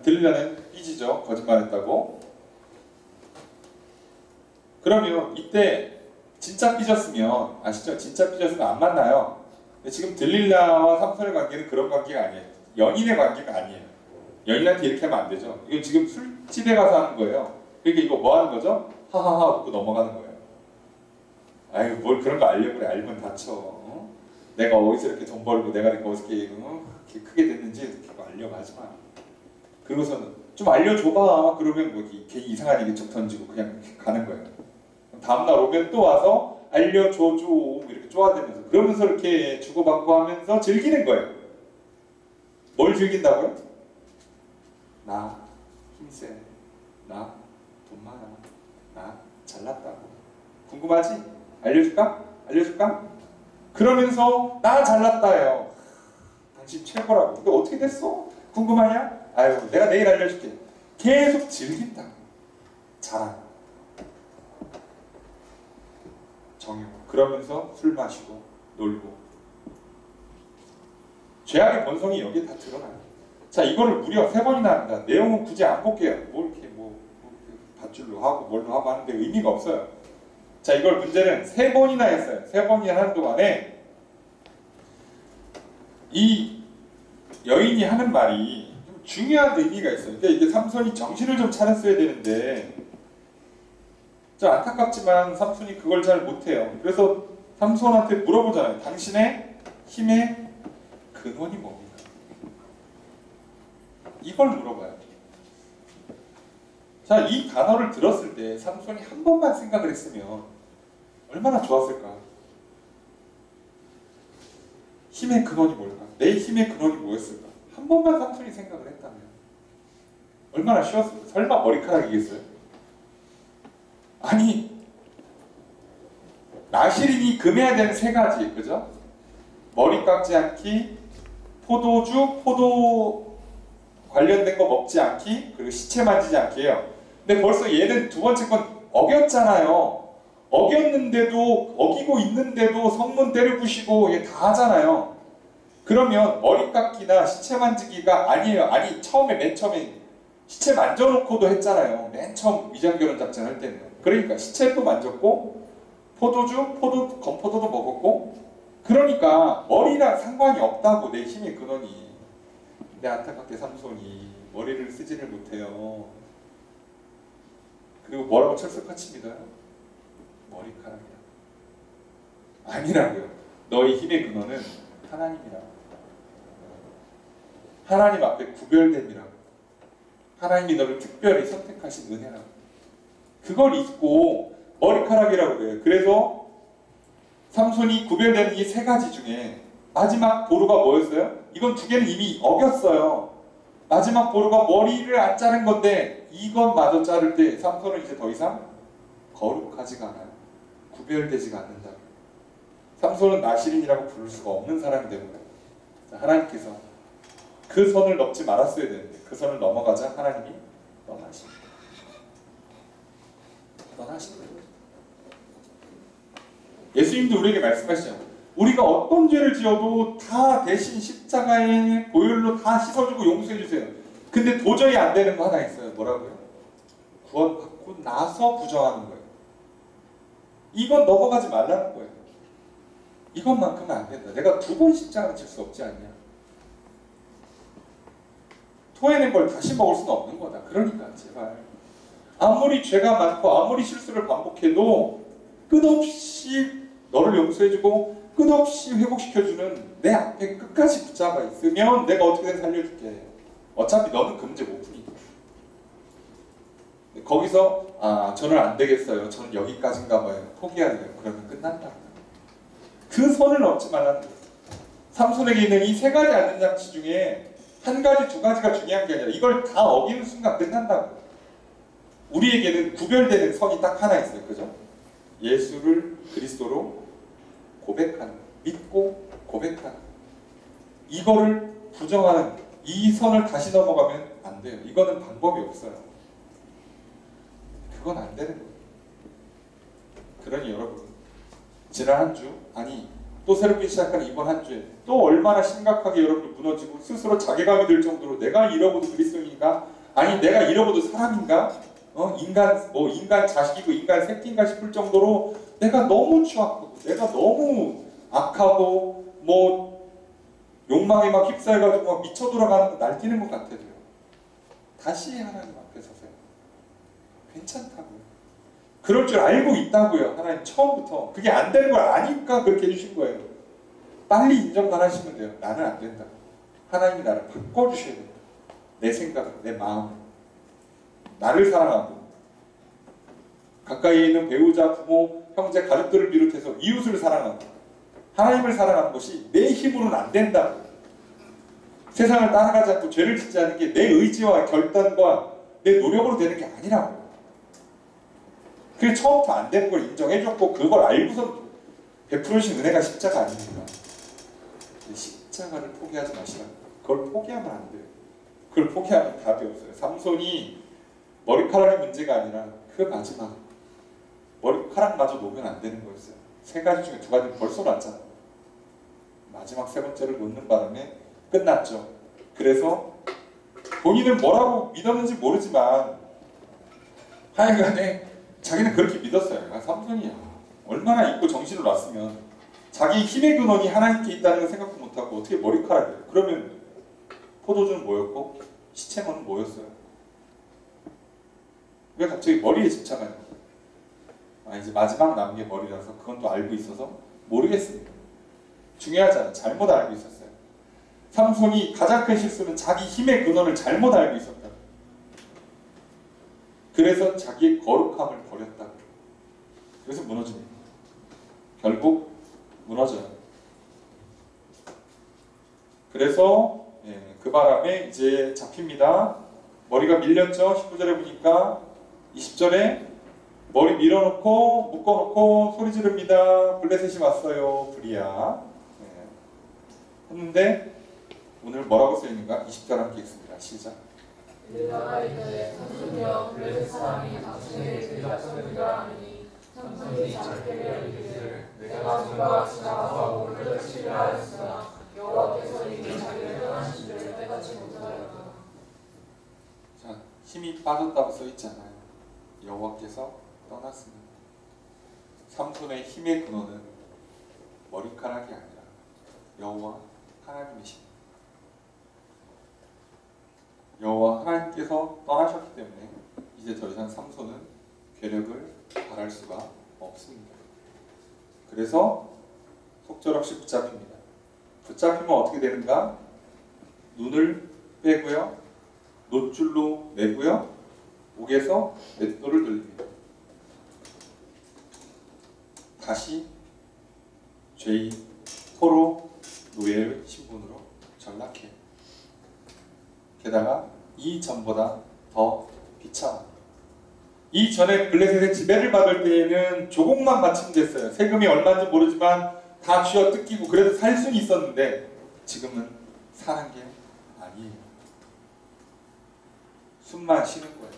들리려는 삐지죠. 거짓말했다고. 그러면 이때 진짜 삐졌으면 아시죠? 진짜 삐졌으면 안 만나요. 근데 지금 들릴라와 삼손의 관계는 그런 관계가 아니에요. 연인의 관계가 아니에요. 연인한테 이렇게 하면 안 되죠. 이거 지금 술집에 가서 하는 거예요. 그러니까 이거 뭐 하는 거죠? 하하하 웃고 넘어가는 거예요. 아유, 뭘 그런 거 알려고 그래. 알면 다쳐. 어? 내가 어디서 이렇게 돈 벌고 내가 이렇게 어디서 이렇게 크게 됐는지 이렇게 알려가지 마. 그러고서는 좀 알려줘봐. 그러면 뭐 괜히 이상한 얘기 쭉 던지고 그냥 가는 거예요. 다음날 오면 또 와서 알려줘 줘 이렇게 쪼아대면서 그러면서 이렇게 주고받고 하면서 즐기는 거예요. 뭘 즐긴다고요? 나 힘세, 나 돈 많아, 나 잘났다고. 궁금하지? 알려줄까? 알려줄까? 그러면서 나 잘났다예요. 당신 최고라고. 근데 어떻게 됐어? 궁금하냐? 아유, 내가 내일 알려줄게. 계속 즐긴다고. 자랑. 정욕. 그러면서 술 마시고 놀고. 죄악의 본성이 여기에 다 드러나요. 자, 이거를 무려 3번이나 합니다. 내용은 굳이 안 볼게요. 뭐 이렇게 밧줄로 하고 뭘로 하고 하는데 의미가 없어요. 자, 이걸 문제는 3번이나 했어요. 3번이나 하는 동안에 이 여인이 하는 말이 좀 중요한 의미가 있어요. 그러니까 이게 삼손이 정신을 좀 차렸어야 되는데, 자, 안타깝지만 삼손이 그걸 잘 못해요. 그래서 삼손한테 물어보잖아요. 당신의 힘의 근원이 뭡니까? 이걸 물어봐요. 자, 이 단어를 들었을 때 삼손이 한 번만 생각을 했으면 얼마나 좋았을까? 힘의 근원이 뭘까? 내 힘의 근원이 뭐였을까? 한 번만 삼손이 생각을 했다면 얼마나 쉬웠을까? 설마 머리카락이겠어요? 아니, 나시린이 금해야 되는 3가지, 그죠? 머리 깎지 않기, 포도주, 포도 관련된 거 먹지 않기, 그리고 시체 만지지 않기예요. 근데 벌써 얘는 두 번째 건 어겼잖아요. 어겼는데도, 어기고 있는데도 성문 때려부시고 얘 다 하잖아요. 그러면 머리 깎기나 시체 만지기가 아니에요. 아니, 맨 처음에 시체 만져놓고도 했잖아요. 맨 처음 위장결혼 작전 할 때는. 그러니까 시체도 만졌고, 포도주, 건포도도 먹었고, 그러니까 머리랑 상관이 없다고, 내 힘의 근원이. 근데 안타깝게 삼손이 머리를 쓰지를 못해요. 그리고 뭐라고 철석같입니다. 머리카락이야. 아니라고요. 너의 힘의 근원은 하나님이라고. 하나님 앞에 구별됨이라고. 하나님이 너를 특별히 선택하신 은혜라고. 그걸 잊고 머리카락이라고 해요. 그래서 삼손이 구별되는 이 3가지 중에 마지막 보루가 뭐였어요? 이건 2개는 이미 어겼어요. 마지막 보루가 머리를 안 자른 건데 이건 마저 자를 때 삼손은 이제 더 이상 거룩하지가 않아요. 구별되지가 않는다. 삼손은 나시린이라고 부를 수가 없는 사람이 되는 거예요. 하나님께서 그 선을 넘지 말았어야 되는데 그 선을 넘어가자 하나님이 떠나십니다. 떠나십니다. 예수님도 우리에게 말씀하시죠. 우리가 어떤 죄를 지어도 다 대신 십자가의 보혈로 다 씻어주고 용서해주세요. 근데 도저히 안 되는 거 하나 있어요. 뭐라고요? 구원받고 나서 부정하는 거예요. 이건 넘어가지 말라는 거예요. 이것만큼은 안 된다. 내가 2번 십자가를 질 수 없지 않냐. 토해낸 걸 다시 먹을 수는 없는 거다. 그러니까 제발. 아무리 죄가 많고 아무리 실수를 반복해도 끝없이 너를 용서해주고 끝없이 회복시켜주는 내 앞에 끝까지 붙잡아 있으면 내가 어떻게든 살려줄게. 어차피 너는 그 문제 못 푸니까. 거기서 저는 안 되겠어요. 저는 여기까지인가 봐요. 포기할래요. 그러면 끝난다. 그 선을 넘지 말라는 거예요. 삼손에게 있는 이 세 가지 안전장치 중에 한 가지, 두 가지가 중요한 게 아니라 이걸 다 어기는 순간 끝난다고. 우리에게는 구별되는 선이 딱 하나 있어요. 그죠? 예수를 그리스도로 고백하는, 믿고 고백하는. 이거를 부정하는 이 선을 다시 넘어가면 안 돼요. 이거는 방법이 없어요. 그건 안 되는 거예요. 그러니 여러분, 지난 한 주, 아니 또 새롭게 시작하는 이번 한 주에 또 얼마나 심각하게 여러분이 무너지고 스스로 자괴감이 들 정도로 내가 이러고도 그리스도인가? 아니 내가 이러고도 사람인가? 인간 자식이고 인간 새끼인가 싶을 정도로 내가 너무 추악하고 내가 너무 악하고 욕망에 막 휩싸여가지고 막 미쳐 돌아가는 거 날뛰는 것 같아요. 다시 하나님 앞에 서세요. 괜찮다고요. 그럴 줄 알고 있다고요. 하나님 처음부터. 그게 안 되는 걸 아니까 그렇게 해주신 거예요. 빨리 인정만 하시면 돼요. 나는 안 된다. 하나님이 나를 바꿔주셔야 된다. 내 생각을, 내 마음을. 나를 사랑하고 가까이에 있는 배우자, 부모, 형제, 가족들을 비롯해서 이웃을 사랑하고 하나님을 사랑하는 것이 내 힘으로는 안 된다. 세상을 따라가지 않고 죄를 짓지 않는 게 내 의지와 결단과 내 노력으로 되는 게 아니라고. 그게 처음부터 안 되는 걸 인정해줬고 그걸 알고서 베풀으신 은혜가 십자가 아닙니까? 십자가를 포기하지 마시라고. 그걸 포기하면 안 돼요. 그걸 포기하면 답이 없어요. 삼손이 머리카락이 문제가 아니라 그 마지막 머리카락마저 놓으면 안 되는 거였어요. 세 가지 중에 두 가지는 벌써 놨잖아요. 마지막 세 번째를 놓는 바람에 끝났죠. 그래서 본인은 뭐라고 믿었는지 모르지만 하여간에 자기는 그렇게 믿었어요. 삼손이 얼마나 잊고 정신을 놨으면 자기 힘의 근원이 하나님께 있다는 걸 생각도 못하고 어떻게 머리카락이에요. 그러면 포도주는 뭐였고 시체머는 뭐였어요. 왜 갑자기 머리에 집착하는 거예요? 이제 마지막 남은 게 머리라서 그건 또 알고 있어서 모르겠습니다. 중요하잖아요. 잘못 알고 있었어요. 삼손이 가장 큰 실수는 자기 힘의 근원을 잘못 알고 있었다. 그래서 자기의 거룩함을 버렸다. 그래서 무너집니다. 결국 무너져요. 그래서 그 바람에 이제 잡힙니다. 머리가 밀렸죠. 19절에 보니까 20절에 머리 밀어놓고 묶어놓고 소리 지릅니다. 블레셋이 왔어요. 불이야. 했는데 오늘 뭐라고 써있는가? 20절 함께 읽습니다. 시작. 이르다가 이르되 삼손이여 블레셋 사람이 당신에게 그 약속을 하니 삼손이 자기에게 이르되 내가 전과 같이 나가서 물을 치려 하였으나 여호와께서 이미 자기를 떠나신 줄 깨닫지 못하였다. 자, 힘이 빠졌다고 써있잖아요. 여호와께서 떠났습니다. 삼손의 힘의 근원은 머리카락이 아니라 여호와 하나님이십니다. 여호와 하나님께서 떠나셨기 때문에 이제 더 이상 삼손은 괴력을 발할 수가 없습니다. 그래서 속절없이 붙잡힙니다. 붙잡히면 어떻게 되는가? 눈을 빼고요, 노줄로 매고요, 목에서 맷돌을 돌립니다. 다시 죄인 포로 노예의 신분으로 전락해요. 게다가 이전보다 더 비참합니다. 이전에 블레셋의 지배를 받을 때에는 조공만 바치면 됐어요. 세금이 얼마인지 모르지만 다 쥐어 뜯기고 그래도 살 수는 있었는데 지금은 사는 게 아니에요. 숨만 쉬는 거예요.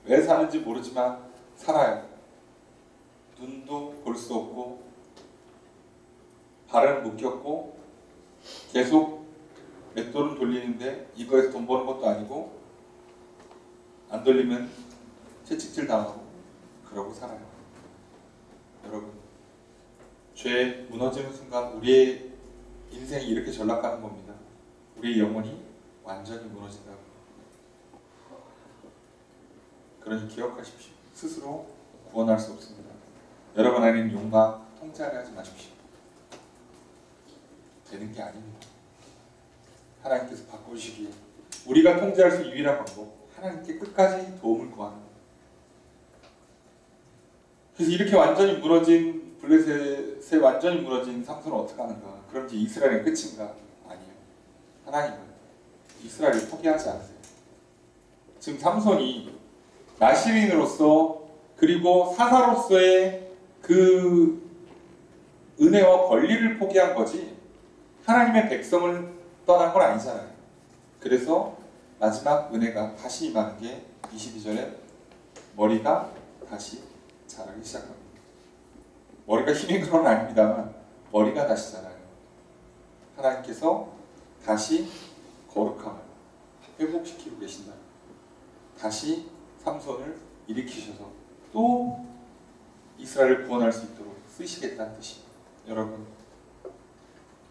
왜 사는지 모르지만 살아요. 눈도 볼 수 없고 발은 묶였고 계속 맷돌은 돌리는데 이거에서 돈 버는 것도 아니고 안 돌리면 채찍질 당하고 그러고 살아요. 여러분, 죄에 무너지는 순간 우리의 인생이 이렇게 전락하는 겁니다. 우리의 영혼이 완전히 무너진다고. 그러니 기억하십시오. 스스로 구원할 수 없습니다. 여러분 안에는 욕망, 통제하려 하지 마십시오. 되는 게 아닙니다. 하나님께서 바꾸시기에 우리가 통제할 수 유일한 방법, 하나님께 끝까지 도움을 구하는 것. 그래서 이렇게 완전히 무너진 블레셋에 완전히 무너진 삼손은 어떻게 하는가? 그럼 이제 이스라엘의 끝인가? 아니에요. 하나님은 이스라엘을 포기하지 않으세요. 지금 삼손이 나시린으로서 그리고 사사로서의 그 은혜와 권리를 포기한 거지 하나님의 백성을 떠난 건 아니잖아요. 그래서 마지막 은혜가 다시 임하는 게 22절에 머리가 다시 자라기 시작합니다. 머리가 힘인 건 아닙니다만 머리가 다시 자라요. 하나님께서 다시 거룩함을 회복시키고 계신다. 다시 삼손을 일으키셔서 또 이스라엘을 구원할 수 있도록 쓰시겠다는 뜻입니다. 여러분,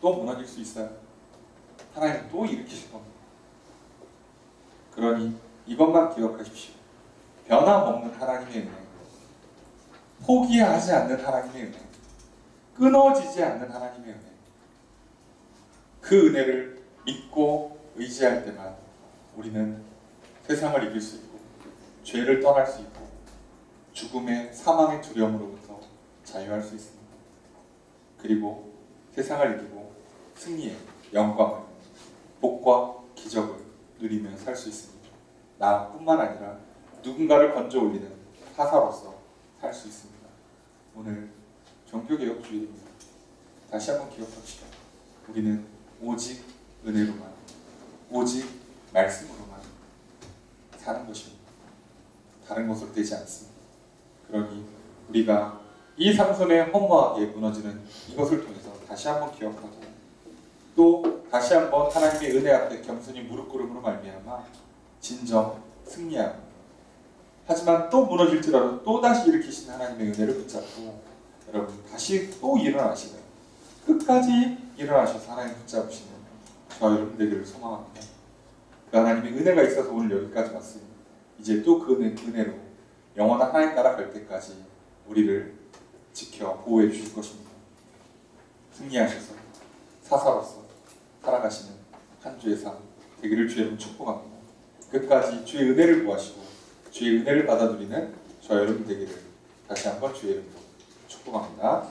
또 무너질 수 있어요. 하나님은 또 일으키실 겁니다. 그러니 이것만 기억하십시오. 변함없는 하나님의 은혜, 포기하지 않는 하나님의 은혜, 끊어지지 않는 하나님의 은혜, 그 은혜를 믿고 의지할 때만 우리는 세상을 이길 수 있고 죄를 떠날 수 있고 죽음의 사망의 두려움으로부터 자유할 수 있습니다. 그리고 세상을 이기고 승리의 영광을, 복과 기적을 누리며 살 수 있습니다. 나뿐만 아니라 누군가를 건져 올리는 사사로서 살 수 있습니다. 오늘 종교개혁 주일입니다. 다시 한번 기억합시다. 우리는 오직 은혜로만, 오직 말씀으로만 사는 것입니다. 다른 것으로 되지 않습니다. 그러니 우리가 이 삼손의 허무하게 무너지는 이것을 통해서 다시 한번 기억하고 또 다시 한번 하나님의 은혜 앞에 겸손히 무릎 꿇음으로 말미암아 진정 승리하고, 하지만 또 무너질지라도 또 다시 일으키신 하나님의 은혜를 붙잡고 여러분 다시 또 일어나시는, 끝까지 일어나셔서 하나님 붙잡으시는 저와 여러분 되기를 소망합니다. 그 하나님의 은혜가 있어서 오늘 여기까지 왔으니 이제 또 그 은혜로 영원한 하나님 나라 갈 때까지 우리를 지켜 보호해 주실 것입니다. 승리하셔서 사사로서 살아가시는 한 주의 삶 되기를 주의 이름 축복합니다. 끝까지 주의 은혜를 구하시고 주의 은혜를 받아 누리는 저와 여러분 되기를 다시 한번 주의 이름으로 축복합니다.